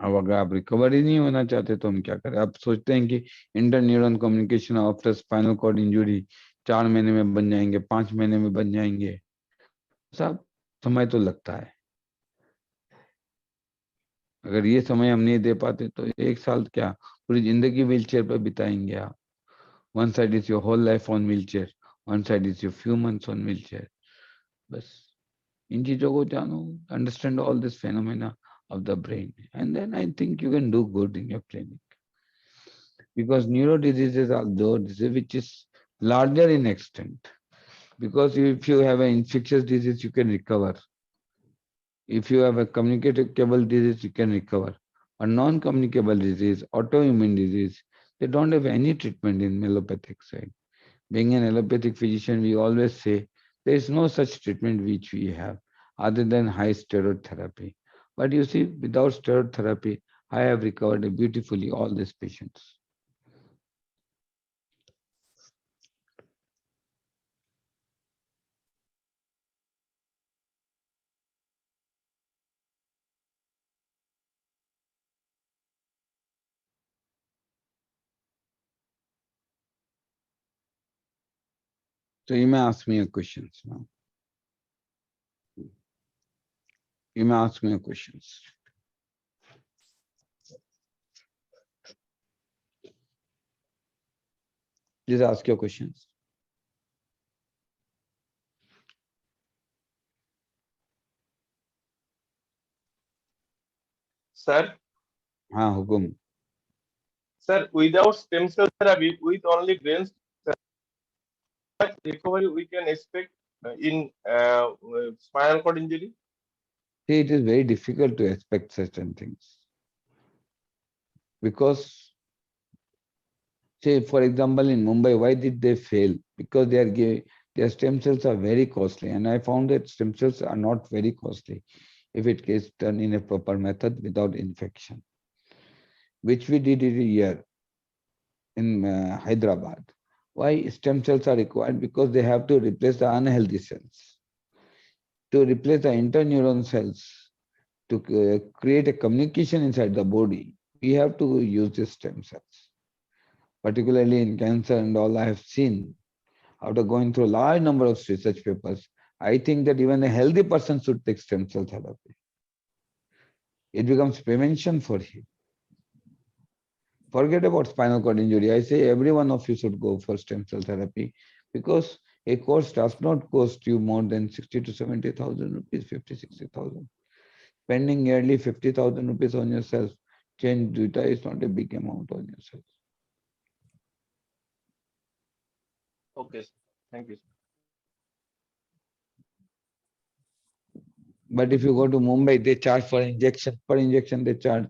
अब अगर आप रिकवरी नहीं होना चाहते तो हम क्या करें? आप सोचते हैं कि interneural communication after spinal cord injury 4 महीने में बन जाएंगे, 5 महीने में बन जाएंगे। सब समय तो लगता है। अगर ये समय हम नहीं दे पाते तो 1 साल क्या, पूरी जिंदगी व्हील चेयर पर बिताएंगे आप। One side is your whole life on wheel chair, one side is your few months on wheel chair. बस इन चीजों को जानो, understand all this phenomena of the brain, and then I think you can do good in your clinic, because neuro diseases are those diseases which is larger in extent, because if you have an infectious disease you can recover, if you have a communicable disease you can recover. A non-communicable disease, autoimmune disease, they don't have any treatment in allopathic side. Being an allopathic physician, we always say there is no such treatment which we have other than high steroid therapy. But you see, without steroid therapy, I have recovered beautifully all these patients. So you may ask me a questions now. You may ask me a questions. Please ask your questions. Sir, हाँ हुकुम. sir, without stem cell therapy, with only brain recovery, we can expect in spinal cord injury. See, it is very difficult to expect certain things, because, say, for example, in Mumbai, why did they fail? Because their stem cells are very costly, and I found that stem cells are not very costly if it is done in a proper method without infection, which we did it a year in Hyderabad. Why stem cells are required? Because they have to replace the unhealthy cells. To replace the interneuron cells, to create a communication inside the body, we have to use the stem cells. Particularly in cancer and all, I have seen, after going through a large number of research papers, I think that even a healthy person should take stem cell therapy. It becomes prevention for him. Forget about spinal cord injury. I say every one of you should go for stem cell therapy, because a course does not cost you more than 60 to 70,000 rupees, 50, 60,000. Spending yearly 50,000 rupees on yourself, change data is not a big amount on yourself. Okay, sir. Thank you. But if you go to Mumbai, they charge for injection. Per injection, they charge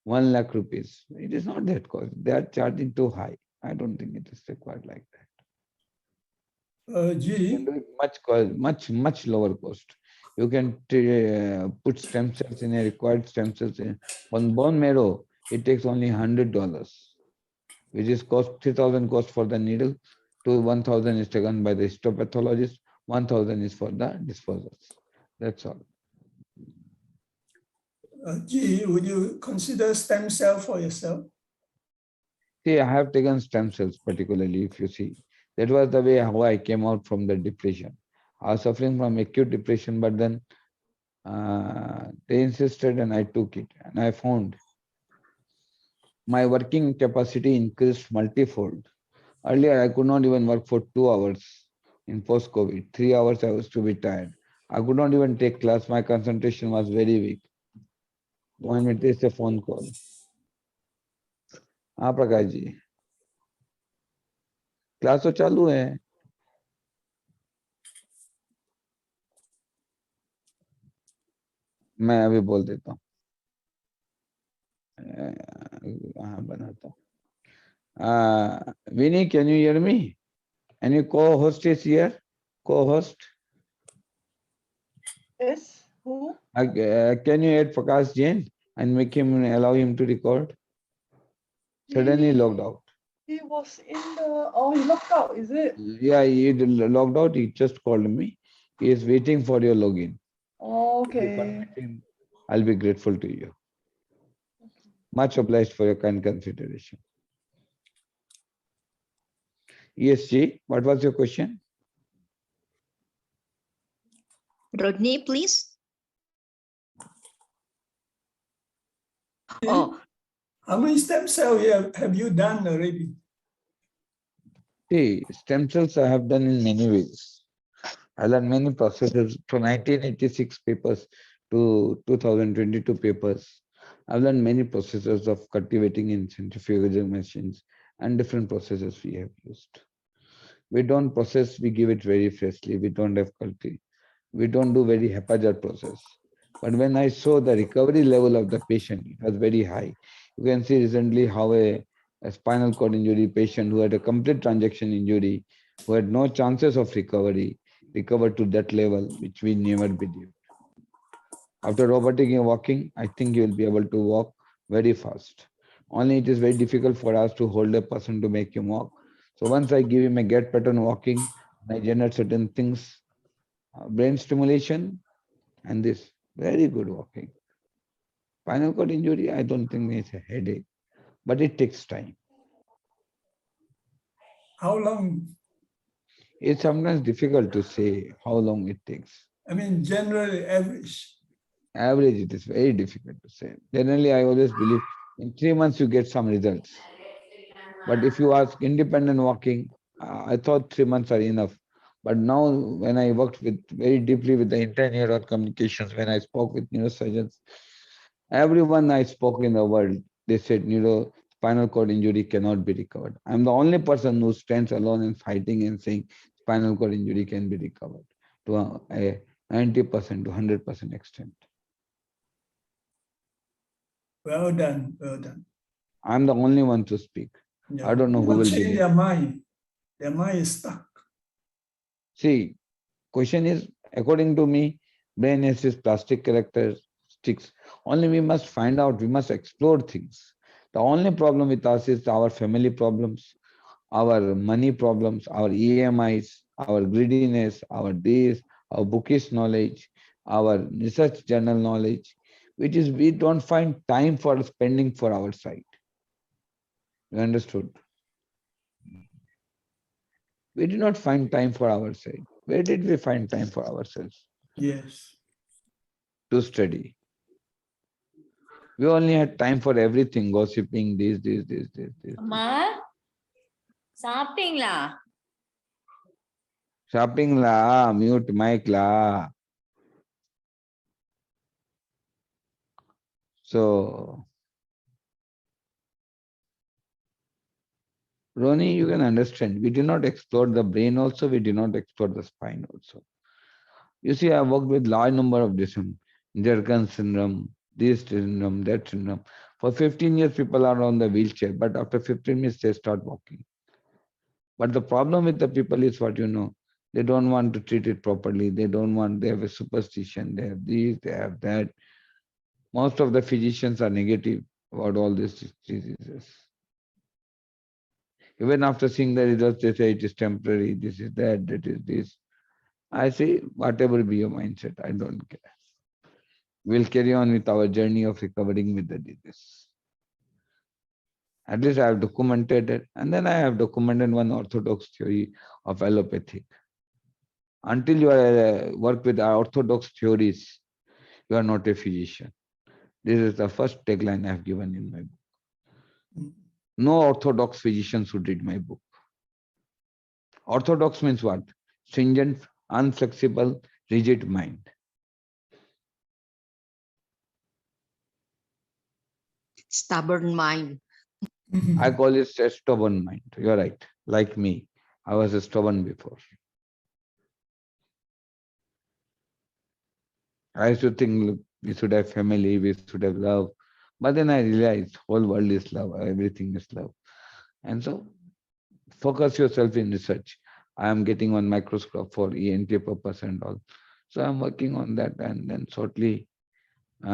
1 lakh rupees. It is not that cost. They are charging too high. I don't think it is required like that. You can G, do it much lower cost. You can put stem cells in a required stem cells on bone marrow. It takes only $100, which is cost 3,000 cost for the needle, to 1,000 is taken by the histopathologist, 1,000 is for the disposals. That's all. G, would you consider stem cell for yourself? See, I have taken stem cells particularly, if you see. That was the way how I came out from the depression. I was suffering from acute depression, but then they insisted and I took it. And I found my working capacity increased multifold. Earlier, I could not even work for 2 hours in post-COVID. 3 hours I was to be tired. I could not even take class. My concentration was very weak. 1 minute is a phone call. हाँ Prakash ji, class तो चालू है. मैं अभी बोल देता हूँ. हाँ बनाता हूँ. Vinny, can you hear me? Any co-host is here? Co-host? Yes, who? Can you add Prakash Jain and make him allow him to record? Suddenly logged out. He was in the, oh, he locked out, is it? Yeah, he logged out. He just called me. He is waiting for your login. If you Okay. permit him, I'll be grateful to you. Much obliged for your kind consideration. ESG, what was your question? Rodney, please. Oh, How many stem cell have you done already? See, stem cells I have done in many ways. I learned many processes from 1986 papers to 2022 papers. I've learned many processes of cultivating in centrifugal machines and different processes we have used. We don't process, we give it very freshly. We don't have culti. We don't do very haphazard process. But when I saw the recovery level of the patient, it was very high. You can see recently how a spinal cord injury patient who had a complete transaction injury, who had no chances of recovery, recovered to that level, which we never believed. After robotic walking, I think you will be able to walk very fast. Only it is very difficult for us to hold a person to make him walk. So once I give him a get pattern walking, I generate certain things, brain stimulation, and this very good walking. Spinal cord injury, I don't think it's a headache, but it takes time. How long? It's sometimes difficult to say how long it takes. I mean, generally average. Average, it is very difficult to say. Generally, I always believe in 3 months you get some results. But if you ask independent walking, I thought 3 months are enough. But now, when I worked with very deeply with the interneuron communications, when I spoke with neurosurgeons, everyone I spoke in the world, they said spinal cord injury cannot be recovered. I'm the only person who stands alone in fighting and saying spinal cord injury can be recovered to a 90% to 100% extent. Well done, well done. I'm the only one to speak. Yeah. I don't know who will change believe. their mind. Their mind is stuck. See, question is, according to me, brain has its plastic characteristics. Only we must find out, we must explore things. The only problem with us is our family problems, our money problems, our EMIs, our greediness, our days, our bookish knowledge, our research journal knowledge, which is we don't find time for spending for our side. You understood? We did not find time for ourselves. Where did we find time for ourselves? Yes. To study. We only had time for everything, gossiping, this. அம்மா சாப்பிட்டீங்களா? Shopping la, mute mic la. So, Roni, you can understand, we did not explore the brain also, we did not explore the spine also. You see, I worked with large number of different Jerkin syndrome, this syndrome, that syndrome. For 15 years, people are on the wheelchair, but after 15 minutes, they start walking. But the problem with the people is what you know, they don't want to treat it properly. They don't want, they have a superstition, they have this, they have that. Most of the physicians are negative about all these diseases. Even after seeing the results, they say it is temporary, this is that, that is this. I say, whatever be your mindset, I don't care. We'll carry on with our journey of recovering with the disease. At least I have documented it, and then I have documented one orthodox theory of allopathic. Until you work with orthodox theories, you are not a physician. This is the first tagline I have given in my book. No orthodox physician should read my book. Orthodox means what? Stringent, unflexible, rigid mind. Stubborn mind. I call it a stubborn mind. You're right. Like me, I was stubborn before. I used to think, look, we should have family, we should have love. But then I realized whole world is love, everything is love. And so focus yourself in research. I am getting one microscope for ENT purpose and all. So I'm working on that, and then shortly we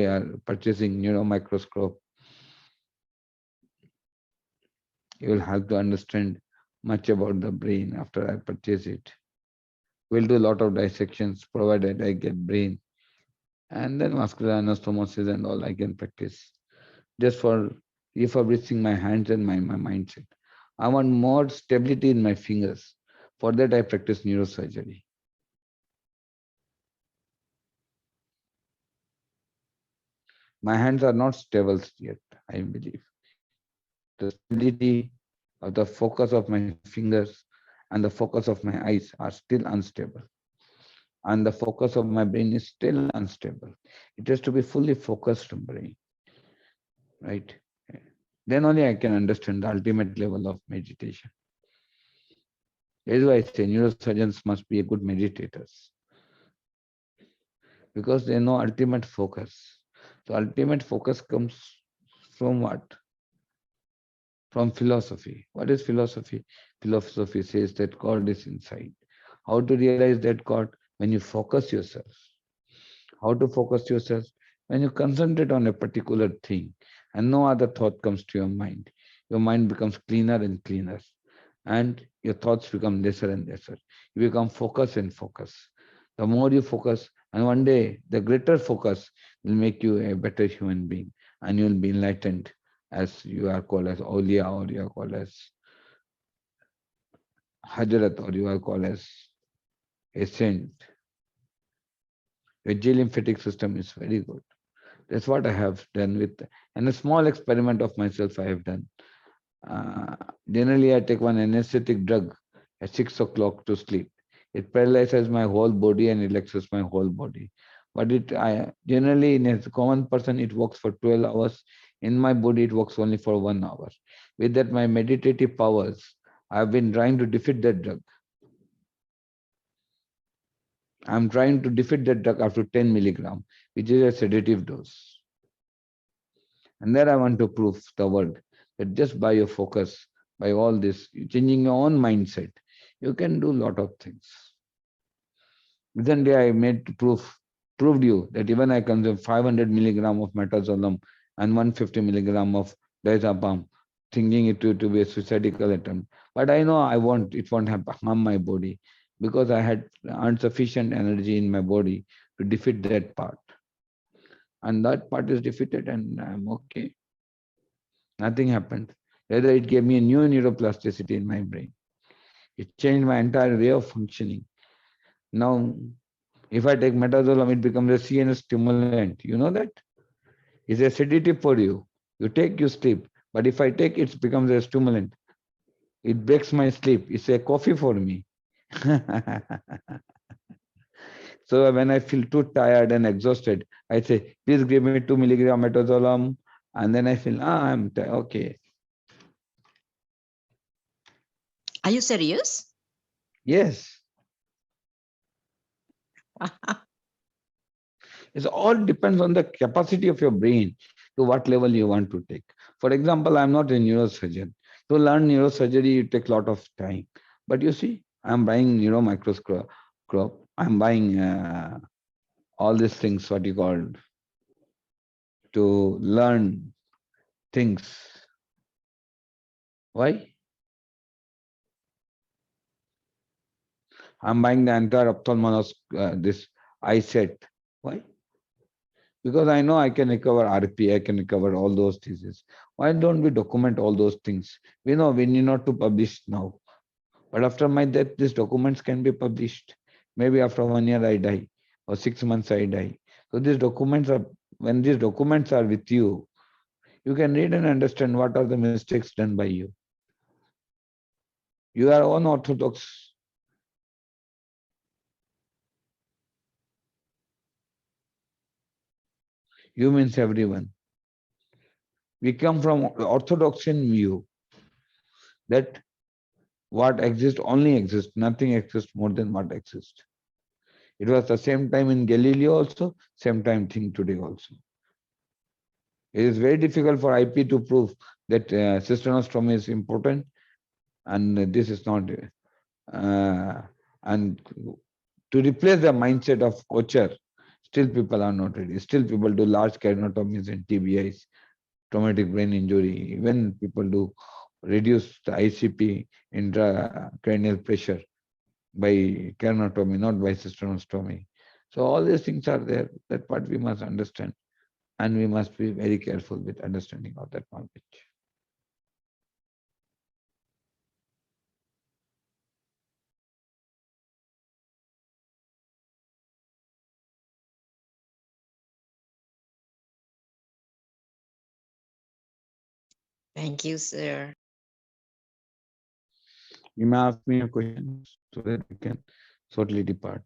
are purchasing microscope. You will have to understand much about the brain after I purchase it. We'll do a lot of dissections provided I get brain, and then vascular anastomosis and all I can practice just for refurbishing my hands and my mindset. I want more stability in my fingers. For that, I practice neurosurgery. My hands are not stable yet, I believe. The stability of the focus of my fingers and the focus of my eyes are still unstable. And the focus of my brain is still unstable. It has to be fully focused brain, right? Then only I can understand the ultimate level of meditation. That is why I say neurosurgeons must be good meditators, because they know ultimate focus. So ultimate focus comes from what? From philosophy. What is philosophy? Philosophy says that God is inside. How to realize that God? When you focus yourself. How to focus yourself? When you concentrate on a particular thing and no other thought comes to your mind becomes cleaner and cleaner, and your thoughts become lesser and lesser. You become focus and focus. The more you focus, and one day the greater focus will make you a better human being, and you will be enlightened, as you are called as Aulia, or you are called as Hajarat, or you are called as a saint. Your G lymphatic system is very good. That's what I have done with, and a small experiment of myself I have done. Generally, I take one anesthetic drug at 6 o'clock to sleep. It paralyzes my whole body and relaxes my whole body. But I generally, in a common person, it works for 12 hours. In my body, it works only for 1 hour. With that, my meditative powers, I've been trying to defeat that drug. I'm trying to defeat that drug up to 10 milligram, which is a sedative dose. And there I want to prove the world that just by your focus, by all this, changing your own mindset, you can do a lot of things. Recently, I proved you that even I consume 500 milligram of metazolam and 150 milligram of diazepam, thinking it to be a suicidal attempt. But I know it won't harm my body, because I had insufficient energy in my body to defeat that part. And that part is defeated, and I'm okay. Nothing happened. Rather, it gave me a new neuroplasticity in my brain. It changed my entire way of functioning. Now, if I take metazolam, it becomes a CNS stimulant. You know that? It's a sedative for you. You take, you sleep. But if I take, it becomes a stimulant. It breaks my sleep. It's a coffee for me. So when I feel too tired and exhausted, I say, please give me 2 milligram metazolam. And then I feel, I'm okay. Are you serious? Yes. It all depends on the capacity of your brain to what level you want to take. For example, I'm not a neurosurgeon. To learn neurosurgery, it takes a lot of time. But you see, I'm buying neuromicroscope. I'm buying all these things, what you call, to learn things. Why? I'm buying the entire ophthalmologist, this eye set. Why? Because I know I can recover RP, I can recover all those diseases. Why don't we document all those things? We know we need not to publish now. But after my death, these documents can be published. Maybe after 1 year I die, or 6 months I die. So when these documents are with you, you can read and understand what are the mistakes done by you. You are unorthodox. You means everyone. We come from orthodoxy view that what exists only exists, nothing exists more than what exists. It was the same time in Galileo also, same time thing today also. It is very difficult for IP to prove that cystostomy is important, and this is not. And to replace the mindset of culture, still people are not ready. Still people do large keratotomies and TBIs, traumatic brain injury. Even people do reduce the ICP, intracranial pressure, by keratotomy, not by cystostomy. So all these things are there. That part we must understand, and we must be very careful with understanding of that knowledge. Thank you, sir. You may ask me a question so that we can shortly depart.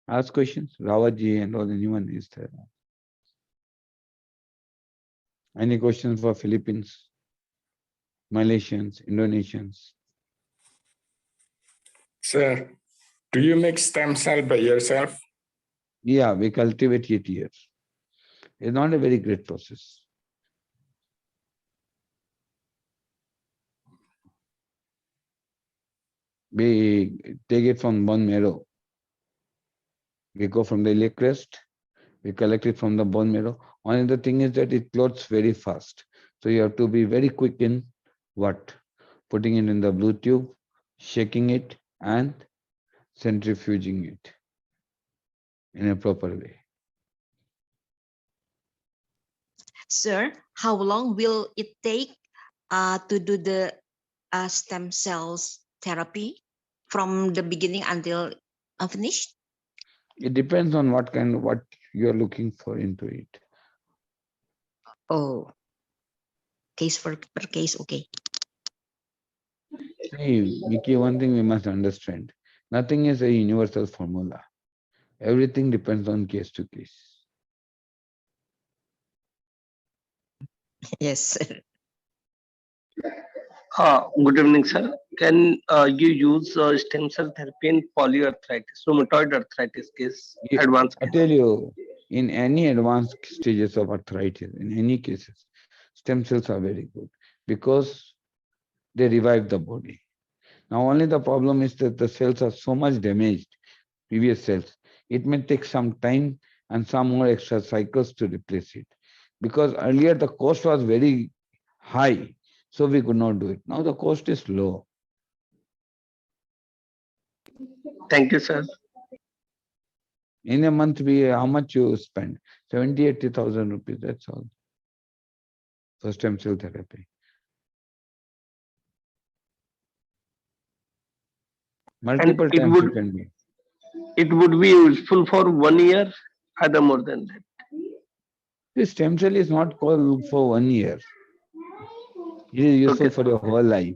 Ask questions. Rawaji and all, anyone is there. Any questions for Philippines, Malaysians, Indonesians? Sir, do you make stem cell by yourself? Yeah, we cultivate it here. It's not a very great process. We take it from bone marrow. We go from the iliac crest. We collect it from the bone marrow. Only the thing is that it clots very fast. So you have to be very quick in what? Putting it in the blue tube, shaking it, and centrifuging it in a proper way. Sir, how long will it take to do the stem cells therapy from the beginning until finished? It depends on what you are looking for into it. Oh, case per case, okay. See, Mickey, one thing we must understand. Nothing is a universal formula. Everything depends on case to case. Yes, sir. Good evening, sir. Can you use stem cell therapy in polyarthritis, rheumatoid arthritis case, advanced I case? tell you, in any advanced stages of arthritis, in any cases, stem cells are very good because they revive the body. Now, only the problem is that the cells are so much damaged, previous cells. It may take some time and some more extra cycles to replace it. Because earlier the cost was very high, so we could not do it. Now the cost is low. Thank you, sir. In a month, how much you spend? 70,000-80,000 rupees, that's all. For stem cell therapy. Multiple times you can do. It would be useful for 1 year, either more than that. This stem cell is not called for 1 year. It is useful for your whole life.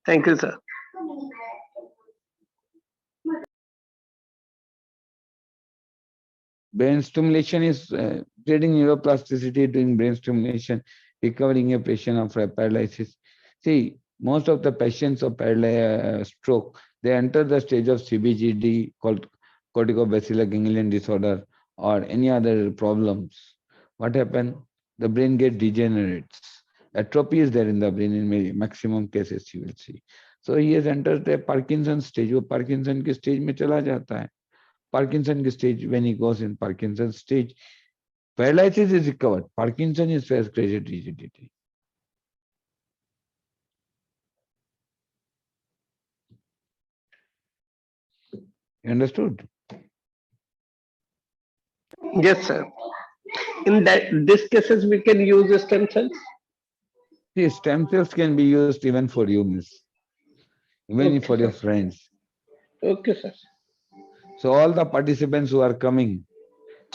Thank you, sir. Brain stimulation is creating neuroplasticity, doing brain stimulation, recovering a patient of paralysis. See, most of the patients of stroke, they enter the stage of CBGD called corticobacillar ganglion disorder or any other problems. What happens? The brain gets degenerates. Atrophy is there in the brain in maximum cases you will see. So he has entered the Parkinson stage. वो Parkinson के stage में चला जाता है. Parkinson stage, when he goes in Parkinson stage, paralysis is recovered. Parkinson is created rigidity. You understood? Yes, sir. In these cases, we can use stem cells. See, stem cells can be used even for you, miss. Even for your friends. Okay, sir. So all the participants who are coming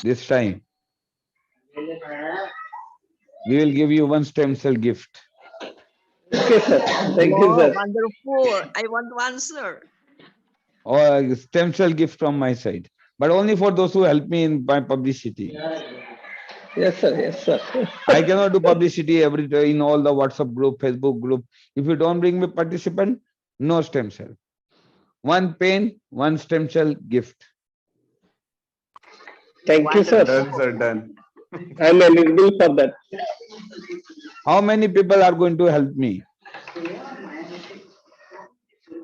this time, we will give you one stem cell gift. Okay, sir. Thank you, sir. Wonderful. I want one, sir. Or a stem cell gift from my side. But only for those who help me in my publicity. Yes, sir. Yes, sir. I cannot do publicity every day in all the WhatsApp group, Facebook group. If you don't bring me participant, No stem cell. One pain, one stem cell gift. Thank you, sir. Done, sir, done. I'm eligible for that. How many people are going to help me?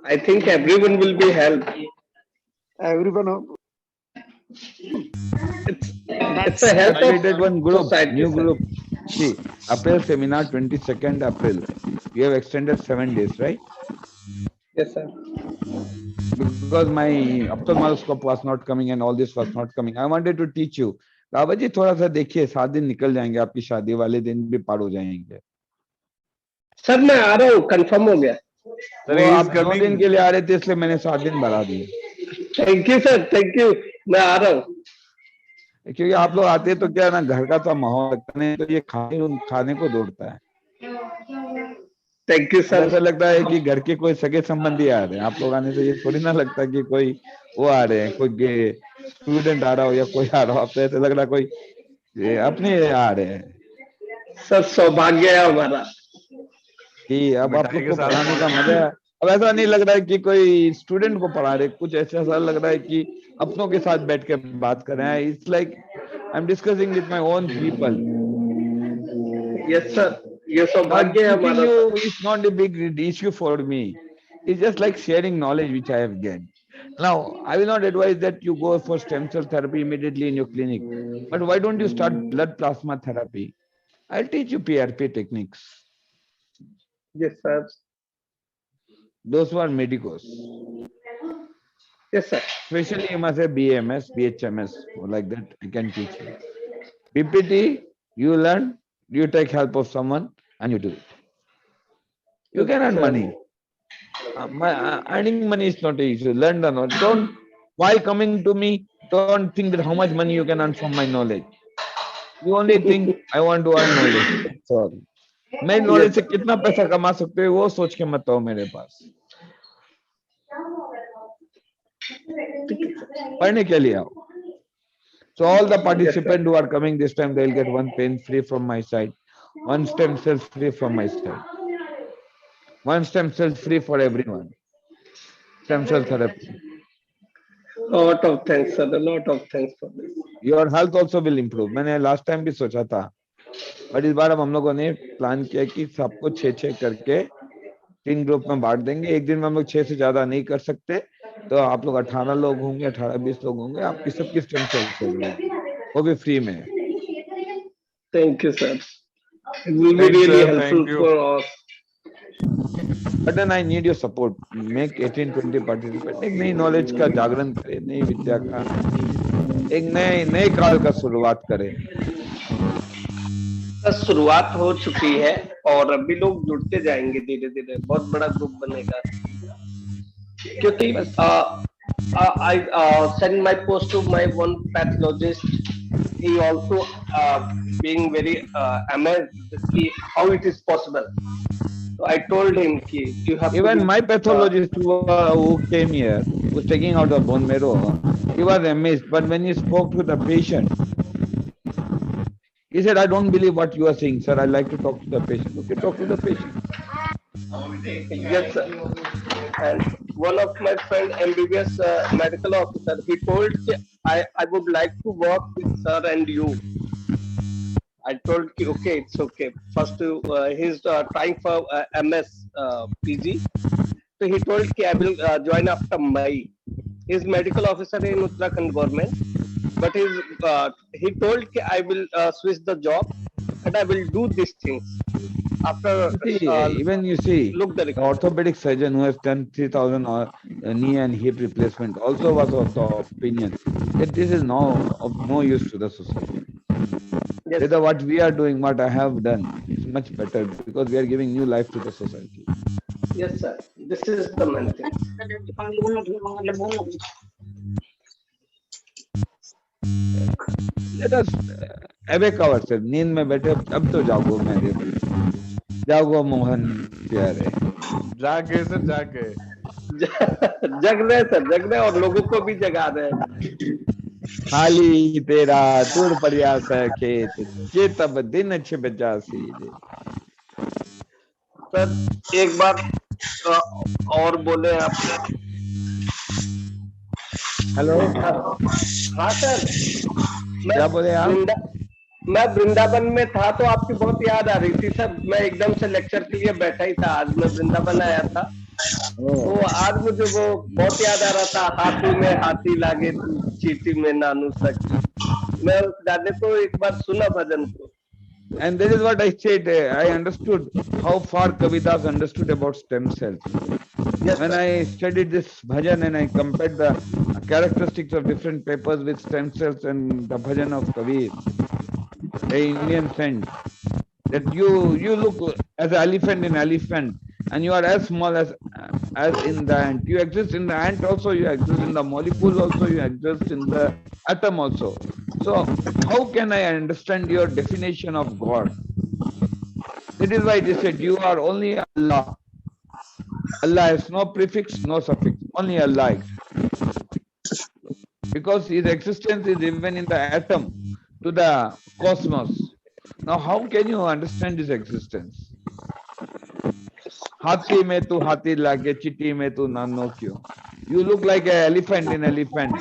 I think everyone will be helped. Everyone. It's That's a I help of created one group, society, new sir. group. See, April seminar, 22nd April. You have extended 7 days, right? Yes, sir. Because my ophthalmoscope was not coming and all this was not coming. I wanted to teach you. बाबा जी थोड़ा सा देखिए 7 दिन निकल जाएंगे आपकी शादी वाले दिन भी पार हो जाएंगे सर मैं आ रहा हूँ कंफर्म हो गया Sir, वो he is आप 2 दिन coming. के लिए आ रहे थे इसलिए मैंने 7 दिन बढ़ा दिए thank you sir thank you मैं आ रहा हूँ क्योंकि आप लोग आते हैं तो क्या ना घर का तो माहौल लगता नहीं तो ये खाने को दौड़ता है थैंक यू अब सर ऐसा लगता है कि घर के कोई सगे संबंधी आ रहे हैं आप लोग आने से ये थोड़ी ना लगता कि कोई वो आ रहे हैं कोई स्टूडेंट आ रहा हो या कोई आ रहा हो अब तो ऐसा लग रहा कोई अपने आ रहे हैं सर सौभाग्य है हमारा कि अब आप मिठाई लोग के को साथ पढ़ाने का पहुंच मजा है अब ऐसा नहीं लग रहा है कि कोई स्टूडेंट को पढ़ा रहे कुछ ऐसा लग रहा है कि अपनों के साथ बैठ के बात कर रहे हैं it's like I am discussing with my own people yes sir ये now सौभाग्य है teaching हमारा you sir is not a big issue for me it's just like sharing knowledge which I have gained now I will not advise that you go for stem cell therapy immediately in your clinic but why don't you start blood plasma therapy I'll teach you PRP techniques yes sir those who are medicos yes sir especially you must have BMS, BHMS, or like that. I can teach you. PPT, you learn, you take help of someone, and you do it. You can earn money. Earning money is not an issue. Learn the knowledge. Don't. Why coming to me? Don't think that how much money you can earn from my knowledge. You only think I want to earn knowledge. That's all. मैं knowledge से कितना पैसा कमा सकते हो वो सोच के मत आओ मेरे पास पढ़ने के लिए आओ So all the participants who are coming this time, they'll get one pain free from my side, one stem cell free from my side, one stem cell free for everyone. Stem cell therapy. lot of thanks sir a lot of thanks for this Your health also will improve. मैंने last time भी सोचा था, but इस बार हम लोगों ने plan किया कि सबको 6-6 करके 3 ग्रुप में बांट देंगे एक दिन में हम लोग 6 से ज्यादा नहीं कर सकते तो आप लोग 18 लोग होंगे 18-20 लोग होंगे आपकी सबकी स्टेम सेल होगी वो भी फ्री में thank you sir it will be Thanks, really sir. helpful Thank you. for us But then I need your support. Make 18-20 participants. एक नई नॉलेज का जागरण करें, नई विद्या का, एक नए काल का शुरुआत करें. सर शुरुआत हो चुकी है और अभी लोग जुड़ते जाएंगे धीरे धीरे बहुत बड़ा ग्रुप बनेगा क्योंकि I send my post to my one pathologist. He also being very amazed कि how it is possible. So I told him कि you have Even to my pathologist who came here, who's taking out the bone marrow, he was amazed. But when he spoke to the patient, he said, I don't believe what you are saying, sir. I like to talk to the patient. Okay, talk to the patient. Yes, sir. And one of my friend MBBS medical officer, he told I would like to work with sir and you. I told okay, it's okay. First, he's trying for MS PG. So he told I will join after May. He's medical officer in Uttarakhand government. But he told I will switch the job and I will do these things. After Even you see, look the orthopedic surgeon who has done 3,000 knee and hip replacement also was of the opinion that this is now of no use to the society. Yes. Whether what we are doing, what I have done, is much better because we are giving new life to the society. Yes, sir. This is the main thing. Let us awake ourselves. नींद में बैठे अब तो जागो मेरे जागो मोहन प्यारे जागे सर जागे जग रहे सर जग रहे और लोगों को भी जगा रहे खाली तेरा दूर प्रयास है खेत चेतब दिन छिप जासी रे सर एक बार और बोले आप। हेलो, हाँ सर, मैं क्या बोले आप? वृंदा मैं वृंदावन में था तो आपकी बहुत याद आ रही थी सर। मैं एकदम से लेक्चर के लिए बैठा ही था, आज मैं वृंदावन आया था तो आज मुझे वो बहुत याद आ रहा था। हाथी में हाथी लागे तू, चीटी में नानू सखी। मैं उस गाने को एक बार सुना, भजन को। And that is what I said. I understood how far Kavidas understood about stem cells. Yes, When sir. I studied this bhajan and I compared the characteristics of different papers with stem cells and the bhajan of Kabir, a Indian saint, that you look as an elephant in elephant, and you are as small as in the ant. You exist in the ant also. You exist in the molecule also. You exist in the atom also. So how can I understand your definition of God? That is why they said you are only Allah. Allah has no prefix, no suffix. Only Allah exists. Because his existence is even in the atom to the cosmos. Now how can you understand his existence? Hathi mein tu hathi lage, chiti mein tu nano kyo. You look like an elephant in elephant,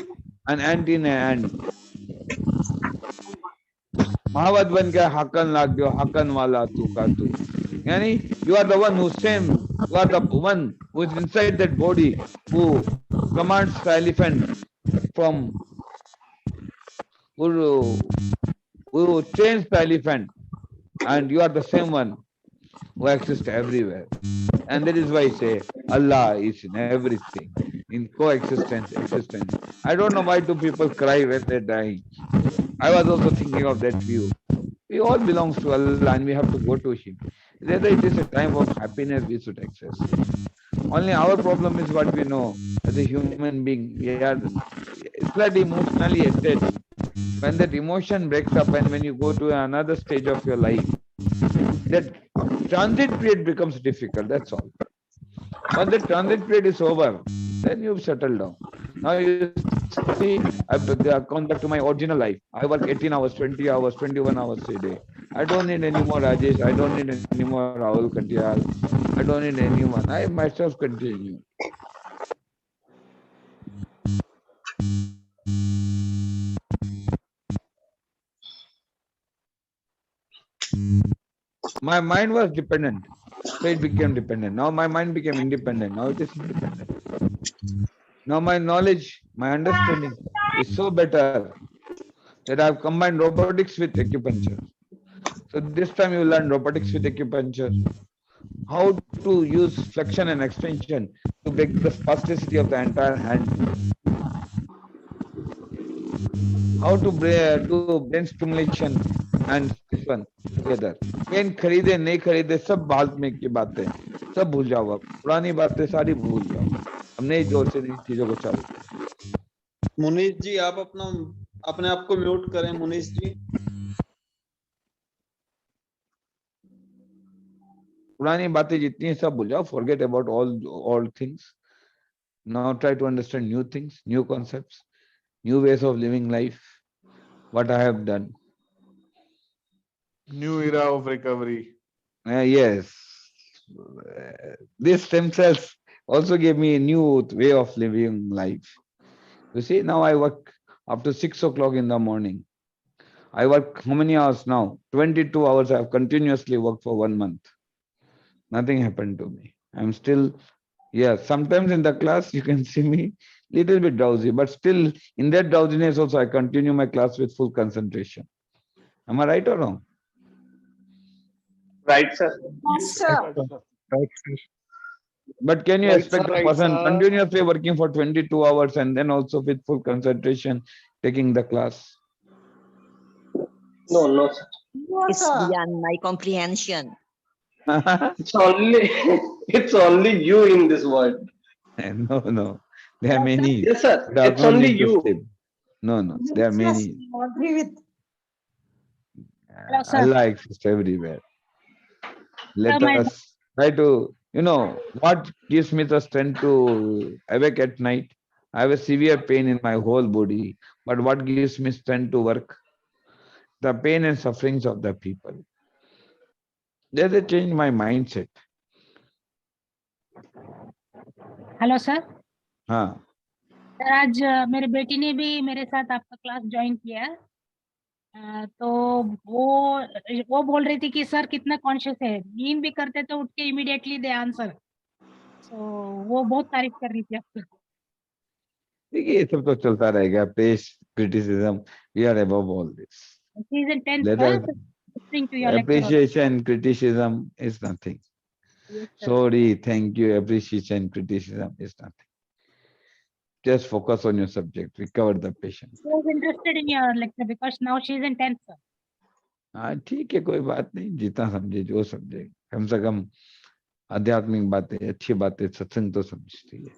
an ant in an ant. Mahavat ban ke hakan lag gyo, hakan wala tu ka tu. Yani, you are the one who's same. You are the one who is inside that body, who commands the elephant from, who changed the elephant. And you are the same one who exists everywhere. And that is why I say Allah is in everything, in coexistence, existence. I don't know why do people cry when they die. I was also thinking of that view. We all belongs to Allah and we have to go to Him. Whether it is a time of happiness, we should access it. Only our problem is what we know as a human being. We are slightly emotionally attached. When that emotion breaks up and when you go to another stage of your life, that transit period becomes difficult, that's all. Once the transit period is over, then you settle down. Now you see, I've gone back to my original life. I work 18 hours, 20 hours, 21 hours a day. I don't need any more Rajesh. I don't need any more Rahul Kantial. I don't need anyone. I myself continue. My mind was dependent, so it became dependent. Now my mind became independent. Now it is independent. Now my knowledge, my understanding is so better that I've combined robotics with acupuncture. So this time you learn robotics with acupuncture, how to use flexion and extension to break the spasticity of the entire hand, how to brain stimulation and this one together. Pen खरीदे नहीं खरीदे सब बाद में की बातें, सब भूल जाओ अब, पुरानी बातें सारी भूल जाओ, अब नई जोर से नई चीजों को चालू करो। मुनीष जी आप अपने आप को म्यूट करें मुनीष जी। पुरानी बातें जितनी है सब भूल जाओ, forget about all things. Now try to understand new things, new concepts, new ways of living life, what I have done. New era of recovery. Yes. These stem cells also gave me a new way of living life. You see, now I work up to 6 o'clock in the morning. I work how many hours now? 22 hours I have continuously worked for 1 month. Nothing happened to me. I'm still, yeah, sometimes in the class you can see me little bit drowsy, but still in that drowsiness also I continue my class with full concentration. Am I right or wrong? Right, sir. Yes, sir. But can you Right, expect sir, a right, person sir. continuously working for 22 hours and then also with full concentration taking the class? No, no, sir. No, It's sir. beyond my comprehension. It's only it's only you in this world. No. There are Yes, sir. many Yes, sir. who does It's not only need to you. sleep. No. There are Yes, many. I agree with. Yes, sir. Allah exists everywhere. Let my us try to, what gives me the strength to awake at night? I have a severe pain in my whole body. But what gives me strength to work? The pain and sufferings of the people. They change my mindset. Hello sir. हाँ sir आज मेरी बेटी ने भी मेरे साथ आपका class join किया है। तो वो बोल रही थी कि सर कितना कॉन्शियस है, नींद भी करते तो उठ के इमीडिएटली दे आंसर। सो वो बहुत तारीफ कर रही थी आपकी। देखिए, ये सब तो चलता रहेगा, press, criticism, we are above all this. She is in 10th Let class, us listening to your lecture only. appreciation, criticism is nothing. Yes sir. Sorry, thank you, appreciation, criticism is nothing. Just focus on your subject, recover the patient. She was interested in your lecture because now she is in 10th sir. हाँ ठीक है, कोई बात नहीं, जितना समझे जो समझे, कम से कम आध्यात्मिक बातें, अच्छी बातें, सत्संग तो समझती है।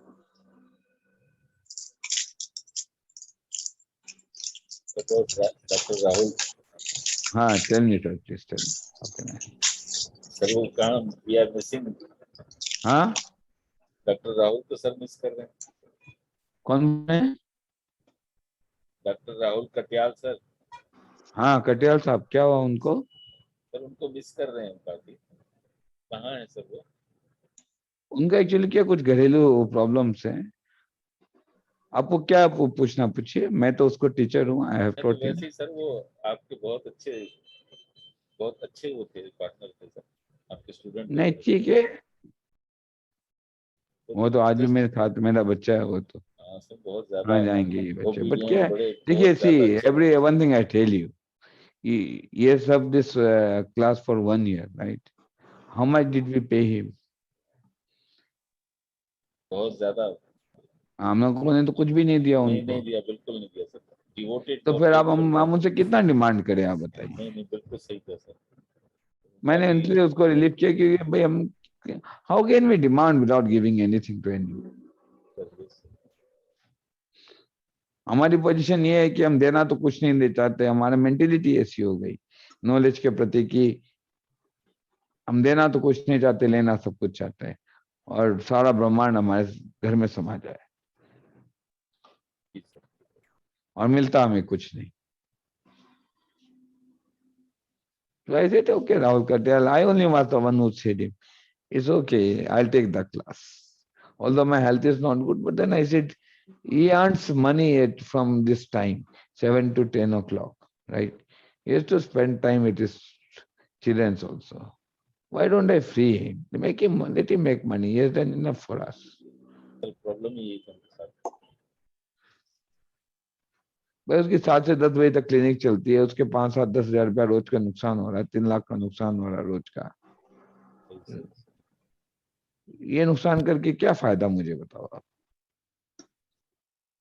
Dr. Rahul, हाँ, tell me, please tell me. How can I? Sir वो काम we are missing. हाँ, डॉक्टर राहुल तो सर मिस कर रहे हैं। कौन है? Doctor Rahul Katiyal sir. हाँ, कटियाल साहब, क्या हुआ उनको? सर उनको मिस कर रहे हैं काफी। कहाँ है सर वो? उनका एक्चुअली क्या कुछ घरेलू प्रॉब्लम्स हैं। आपको क्या पूछना पूछिए, मैं तो उसको टीचर हूँ, आई हैव तो टॉट हिम। वैसे ही सर वो आपके बहुत अच्छे वो थे, पार्टनर थे सर, आपके स्टूडेंट थे नहीं बहुत ठीक है, वो तो आज भी मेरे साथ, मेरा बच्चा है वो तो। हाँ सर बहुत ज्यादा हाँ जाएंगे ये वो बच्चे, बट वीडियो क्या में है, बड़े देखिए बहुत सी, ज्यादा अच्छे every one thing I tell you, ये सब this class for 1 year, right? How much did we pay him? बहुत ज्यादा। हम लोगों ने तो कुछ भी नहीं दिया नहीं उनको, नहीं दिया, बिल्कुल नहीं दिया सर। डिवोटेड तो बहुत फिर आप लोग चल रहे हम हैं। उनसे कितना डिमांड करें, आप बताइए। नहीं नहीं बिल्कुल सही था सर। मैंने इसलिए उसको रिलीव किया क्योंकि भाई हम, how can we demand without giving anything to any? हमारी पोजीशन ये है कि हम देना तो कुछ नहीं दे चाहते, हमारा मेंटेलिटी ऐसी हो गई नॉलेज के प्रति कि हम देना तो कुछ नहीं चाहते, लेना सब कुछ चाहते हैं, और सारा ब्रह्मांड हमारे घर में समा जाए और मिलता हमें कुछ नहीं। So I said, okay, Rahul Katyal, I only was the one who said him, it's okay, I'll take the class. Although my health is not good, but then I said, he earns money from this time, 7 to 10 o'clock, right? He has to spend time with his children also. Why don't I free him? Let him make money. He has done enough for us. Sir problem ही यही था उनके साथ। भाई उसकी 7 से 10 बजे तक क्लिनिक चलती है, उसके 5-7-10 हजार रुपया रोज का नुकसान हो रहा है, 3 लाख का नुकसान हो रहा है रोज का। ये नुकसान करके क्या फायदा, मुझे बताओ आप?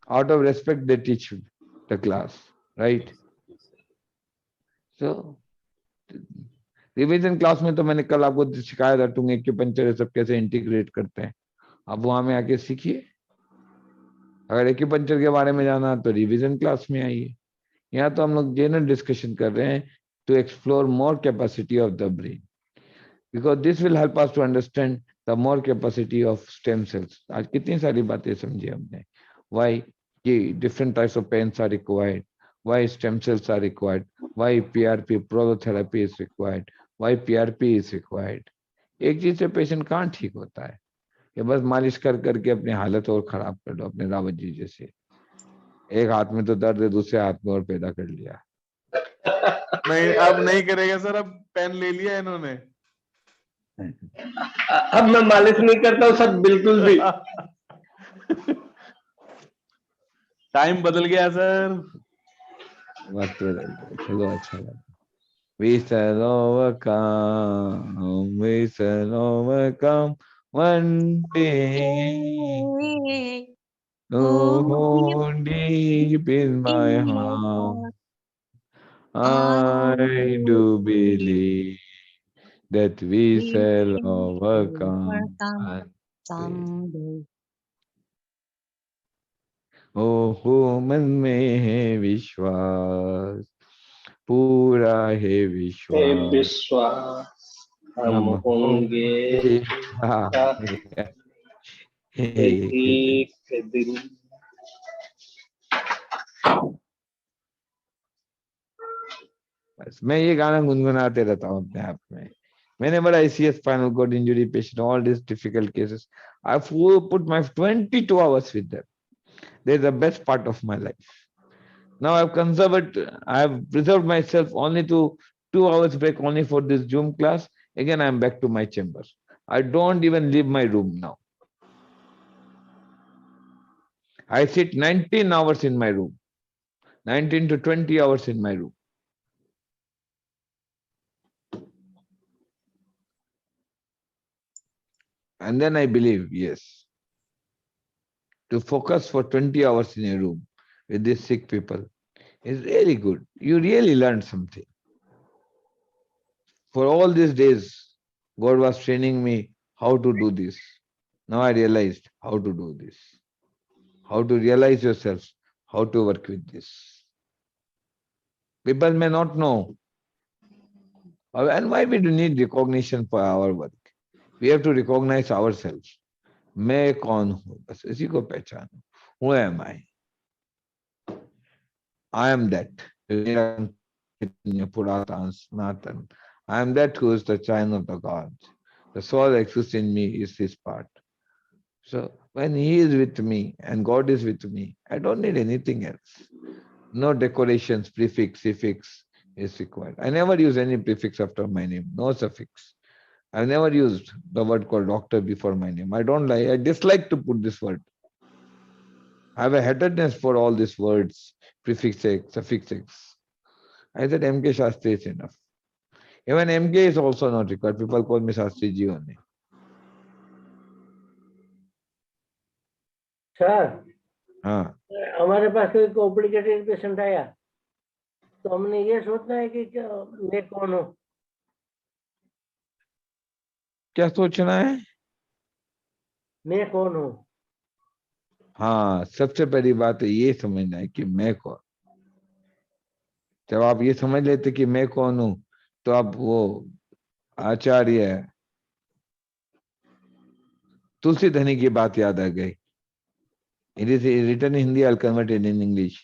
Out of respect they teach the class, right? So revision class में तो मैंने कल आपको सिखाया था, टुंग एक्यूपंक्चर सब कैसे इंटीग्रेट करते हैं, आप वहां में आके सीखिए। अगर एक्यूपंक्चर के बारे में जाना तो रिवीजन क्लास में आइए। यहाँ तो हम लोग जनरल डिस्कशन कर रहे हैं to explore more capacity of the brain, because this will help us to understand the more capacity of stem cells. आज कितनी सारी बातें समझी हमने, व्हाई कि different types of pains are required, why stem cells are required, why PRP prolotherapy is required, why PRP is required. एक चीज से पेशेंट कहाँ ठीक होता है, ये बस मालिश कर करके अपनी हालत और खराब कर लो, अपने रावत जी जैसे। एक हाथ में तो दर्द है, दूसरे हाथ में और पैदा कर लिया। नहीं अब नहीं करेगा सर, अब पेन ले लिया इन्होंने। अब मैं मालिश नहीं करता हूँ सर, बिल्कुल भी। टाइम बदल गया सर। वक्त बदल गया, चलो अच्छा लगा। We shall overcome, we shall overcome one day. Oh, deep in my heart, I do believe that we shall overcome one day. Oh, मन में है विश्वास, पूरा है हे विश्वास, विश्वास हम हम होंगे होंगे एक दिन। बस मैं ये गाना गुनगुनाते रहता हूँ अपने आप में। Whenever I see a spinal cord injury patient, all these difficult cases, I've put my 22 hours with them. They're the best part of my life. Now I've preserved myself only to 2 hours break only for this Zoom class. Again, I'm back to my chamber. I don't even leave my room now. I sit 19 hours in my room, 19 to 20 hours in my room. And then I believe, yes, to focus for 20 hours in a room with these sick people is really good. You really learn something. For all these days, God was training me how to do this. Now I realized how to do this, how to realize yourself, how to work with this. People may not know. And why we do need recognition for our work? We have to recognize ourselves. मैं कौन हूँ? बस इसी को पहचानो. Who am I? I am that. Puratan, Sanatan. I am that who is the child of the gods. The soul that exists in me is his part. So when he is with me and God is with me, I don't need anything else. No decorations, prefix, suffix is required. I never use any prefix after my name, no suffix. I've never used the word called doctor before my name. I don't like, I dislike to put this word. I have a hatredness for all these words, prefixes, suffixes. I said MK Shastri is enough. Even MK is also not required. People call me Sastri ji only. Sir हाँ. हमारे पास कोई complicated patient आया तो हमने ये सोचना है कि मैं कौन हूँ. क्या सोचना है? मैं कौन हूँ. हाँ, सबसे पहली बात है ये समझना है कि मैं कौन. जब आप ये समझ लेते कि मैं कौन हूं, तो आप वो आचार्य तुलसी धनी की बात याद आ गई. It is written in Hindi, I convert in English.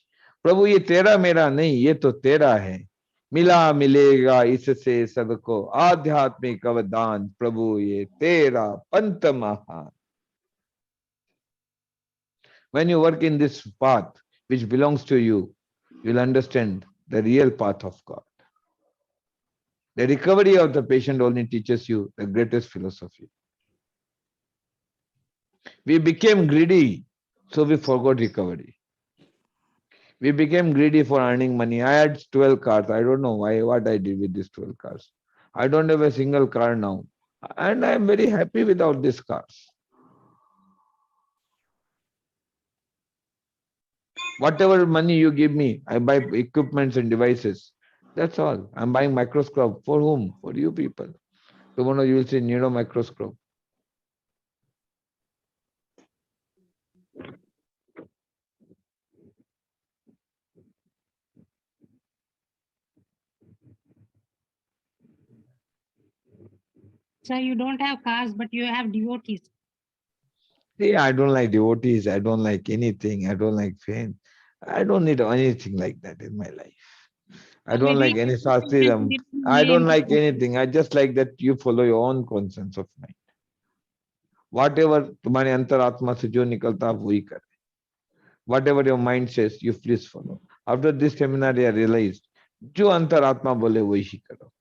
प्रभु ये तेरा मेरा नहीं, ये तो तेरा है. मिला मिलेगा इससे सबको आध्यात्मिक अवदान. प्रभु ये तेरा पंथ महान. When you work in this path which belongs to you, you'll understand the real path of God. The recovery of the patient only teaches you the greatest philosophy. We became greedy, so we forgot recovery. We became greedy for earning money. I had 12 cars. I don't know why, what I did with these 12 cars. I don't have a single car now. And I am very happy without these cars. Whatever money you give me, I buy equipments and devices. That's all. I'm buying microscope. For whom? For you people. Tomorrow you will see neuro microscope. So you don't have cars, but you have devotees. See, I don't like devotees. I don't like anything. I don't like fame. I don't need anything like that in my life. I So don't maybe like any you should Sastridam. give I don't name. like anything. I just like that you follow your own conscience of mind. Whatever तुम्हारे अंतरात्मा से जो निकलता आप वही करें. Whatever your mind says, you please follow. After this seminar, I realized जो अंतरात्मा बोले वही करो.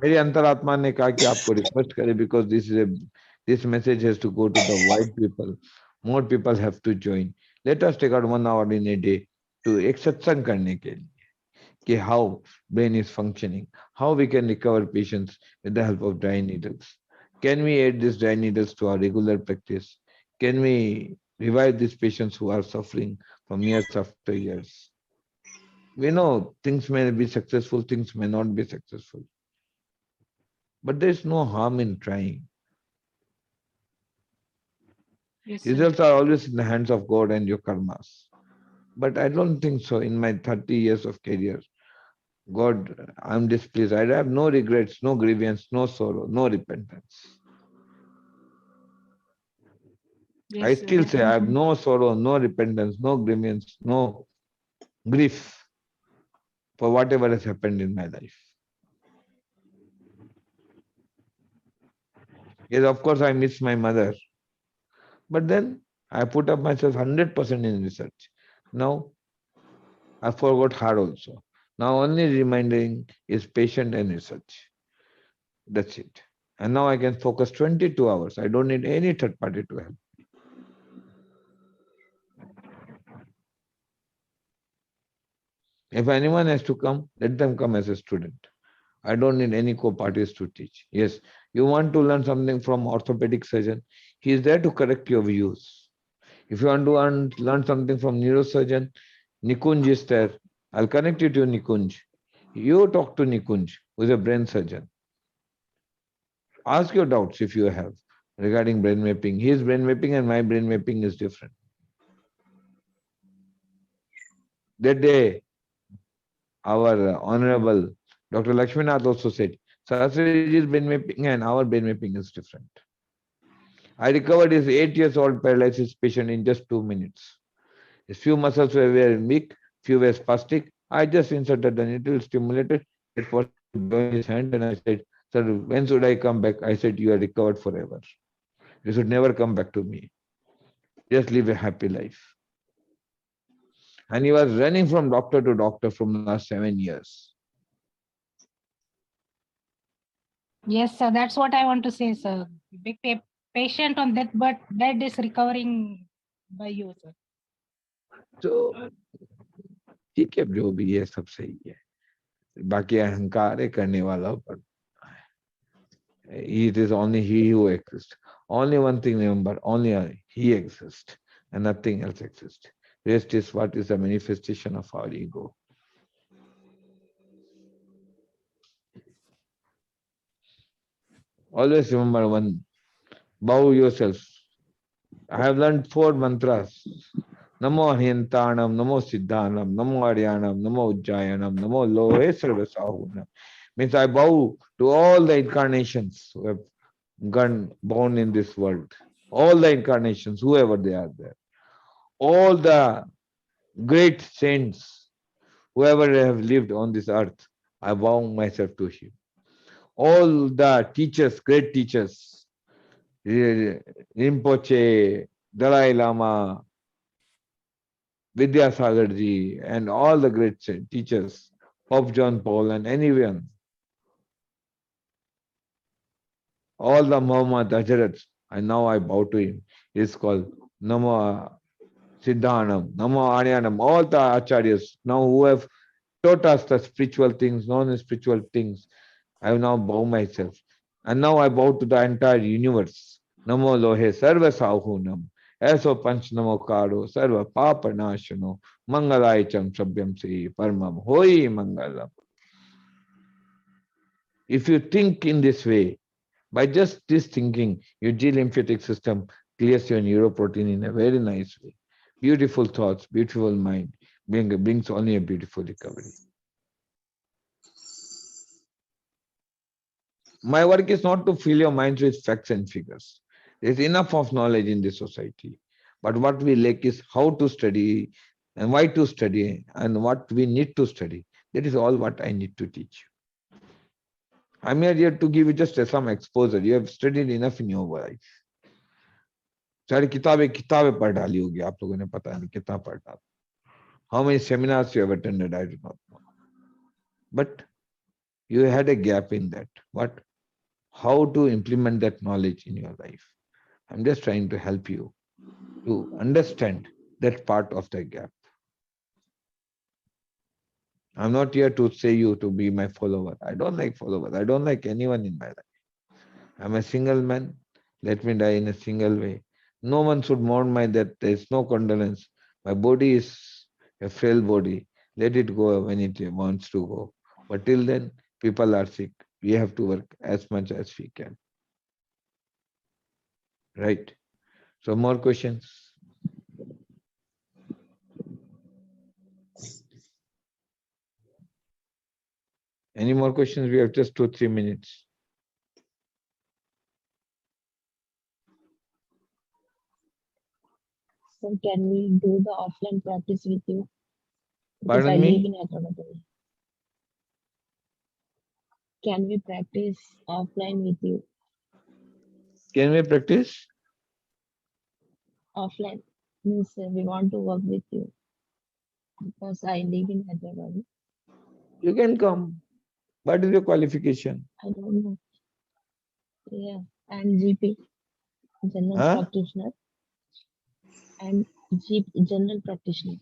मेरी अंतरात्मा ने कहा कि आपको रिक्वेस्ट करें because this message has to go to the wide people. More people have to join. Let us take out 1 hour in a day to एक सत्संग करने के लिए कि how brain is functioning, how we can recover patients with the help of dry needles. Can we add these dry needles to our regular practice? Can we revive these patients who are suffering from years after years? We know things may be successful, things may not be successful. But there is no harm in trying. Yes, sir. Results are always in the hands of God and your karmas. But I don't think so in my 30 years of career. God, I'm displeased. I have no regrets, no grievance, no sorrow, no repentance. I Yes, sir. still say I have no sorrow, no repentance, no grievance, no grief for whatever has happened in my life. Yes, of course, I miss my mother. But then I put up myself 100% in research. Now I forgot her also. Now only remaining is patient and research. That's it. And now I can focus 22 hours. I don't need any third party to help. If anyone has to come, let them come as a student. I don't need any co-parties to teach. Yes, you want to learn something from orthopedic surgeon, he is there to correct your views. If you want to learn something from neurosurgeon, Nikunj is there. I'll connect you to Nikunj. You talk to Nikunj, who is a brain surgeon. Ask your doubts if you have regarding brain mapping. His brain mapping and my brain mapping is different. That day, our Honorable Dr. Lakshminath also said, Sastriji's brain mapping and our brain mapping is different. I recovered his 8 years old paralysis patient in just 2 minutes. His few muscles were weak, few were spastic. I just inserted a needle, stimulated, that person joined his hand, and I said, Sir, when should I come back? I said, you are recovered forever. You should never come back to me. Just live a happy life. And he was running from doctor to doctor from last 7 years. Yes, sir. That's what I want to say, sir. Big patient on that, but that is recovering by you, sir. So, ठीक है जो भी ये सब सही है बाकी अहंकार है करने वाला पर it is only he who exists. Only one thing remember, only he exists and nothing else exists. Rest is what is a manifestation of our ego. Always remember one, bow yourself. I have learned 4 mantras. Namo Hyantanam, Namo Siddhanam, Namo Aryanam, Namo Ujjayanam, Namo Lohe Sarvasahunam. Means I bow to all the incarnations who have gone born in this world. All the incarnations, whoever they are there. All the great saints, whoever have lived on this earth, I bow myself to him. All the teachers, great teachers, Rinpoche, Dalai Lama, Vidyasagar ji, and all the great teachers, Pope John Paul, and anyone, all the Muhammad Hazrats, and now I bow to him. It's called Namo Siddhanam, Namo Aryanam, all the acharyas now who have taught us the spiritual things, non-spiritual things. I have now bow myself. And now I bow to the entire universe. Namo Lohe Sarva Sahunam. Eso Panch Namo Karo Sarva Papa Nashano Mangalayacham Sabhyam Se Parmam Hoi Mangalam. If you think in this way, by just this thinking, your G lymphatic system clears your neuroprotein in a very nice way. Beautiful thoughts, beautiful mind brings only a beautiful recovery. My work is not to fill your minds with facts and figures. There's enough of knowledge in this society. But what we lack is how to study and why to study and what we need to study. That is all what I need to teach you. I'm here to give you just some exposure. You have studied enough in your life. सारी किताबें किताबें पढ़ डाली होगी आप लोगों ने पता नहीं कितना पढ़ डाला. How many seminars you have attended, I do not know. But you had a gap in that. What? How to implement that knowledge in your life. I'm just trying to help you to understand that part of the gap. I'm not here to say you to be my follower. I don't like followers. I don't like anyone in my life. I'm a single man. Let me die in a single way. No one should mourn my death. There is no condolence. My body is a frail body. Let it go when it wants to go. But till then, people are sick. We have to work as much as we can. Right? So more questions? Any more questions? We have just 2-3 minutes. So can we do the offline practice with you? Because Pardon I me? live in Hyderabad. Can we practice offline with you? Can we practice? Offline means we want to work with you because I live in Hyderabad. You can come. What is your qualification? I don't know. Yeah, and GP, general Huh? practitioner, and general practitioner,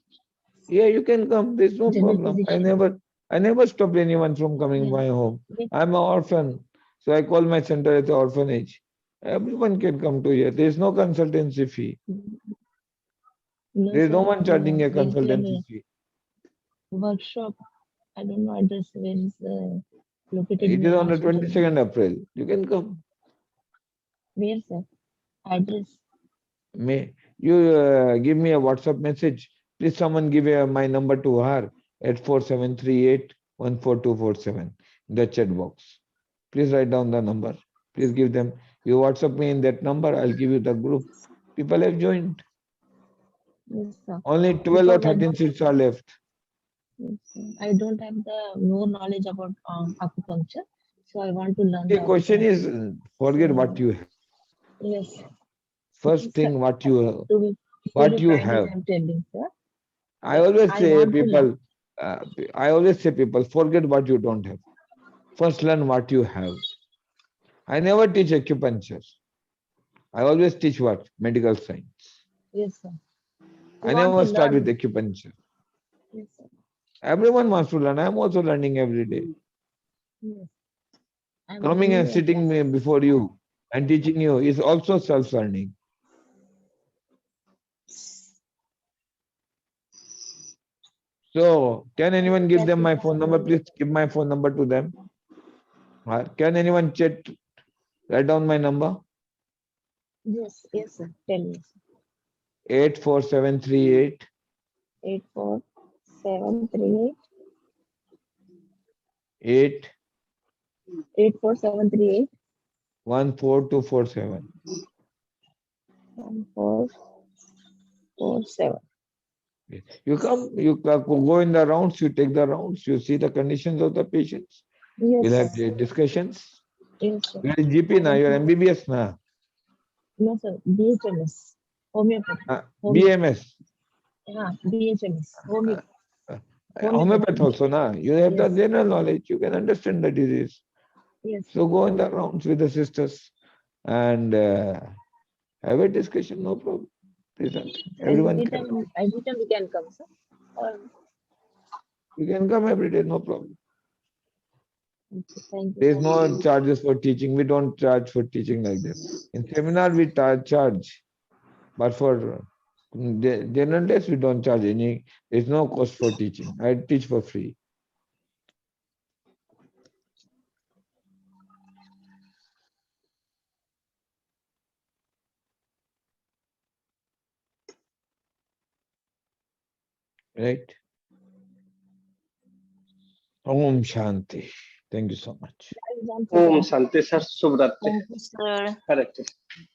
Yeah, you can come. There's no general problem. I physician. never stopped anyone from coming Yeah. my home. With, I'm an orphan, so I call my center as an orphanage. Everyone can come to here. There is no consultancy fee. no, There is no sir, one charging a there is consultancy a fee. workshop. I don't know address where is located It is near on the hospital. 22nd April. You can come. Where, sir? Address. May you give me a WhatsApp message? Please, someone give my number to her at 4738 14247 in the chat box. Please write down the number. Please give them. You WhatsApp me in that number. I'll give you the group. People have joined. Yes, sir. Only 12 or Because 13 seats are left. yes, sir. I don't have the more knowledge about acupuncture, so I want to learn The the question is, acupuncture. forget So, what you have. yes, First sir. thing, what you To be fully frank, have. I'm telling, sir. I always I say want to learn. people. Forget what you don't have. First, learn what you have. I never teach acupuncture. I always teach what? Medical science. Yes, sir. We I want never to start with learn. acupuncture. Yes, sir. Everyone wants to learn. I'm also learning every day. Yes. I'm Coming and attending your sitting classes. before you and teaching you is also self-learning. So, can anyone give them my phone number? Please give my phone number to them. Can anyone write down my number? Yes, yes, sir. Tell me, sir. 84738 84738 8 84738 14247. 1447. You come, you go in the rounds, you take the rounds, you see the conditions of the patients. Yes, We'll have sir. discussions. Yes, sir. You are GP now, you are MBBS now. No, sir. BHMS. Homeopathy. BMS. Yeah, BHMS. Homeopath also now. You have the Yes. general knowledge, you can understand the disease. Yes. So go in the rounds with the sisters and have a discussion, no problem. Present. Everyone can come. Anytime we can come, sir. You can come every day, no problem. Okay, thank you, There is sir. no charges for teaching. We don't charge for teaching like this. In seminar, we charge, but for general days, we don't charge any. There is no cost for teaching. I teach for free. Right? Om Shanti. Thank you so much. Om Shanti sir, Subratri. Thank you, sir. Correct.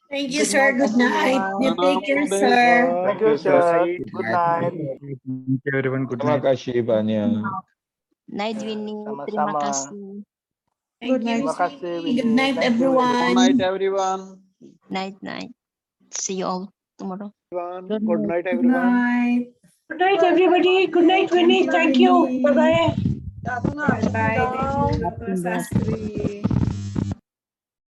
Thank you, Good sir. night, Good night. You everyone. take care, Good day, sir. sir. Thank you, sir. Good night. Thank you, everyone. Good Terima night. kasih banyak. Night, Ya, Winnie. Terima sama-sama. kasih. Thank Good you, night. Terima Miss kasih, Winnie. Good Winnie. night, Thank you, Good Winnie. night, everyone. everyone. Night, night. See you all tomorrow. Good night, Good everyone. night. Good night, everybody. Good night, Winnie. Thank you. Bye-bye. Bye-bye. Thank you, Happy Sastri.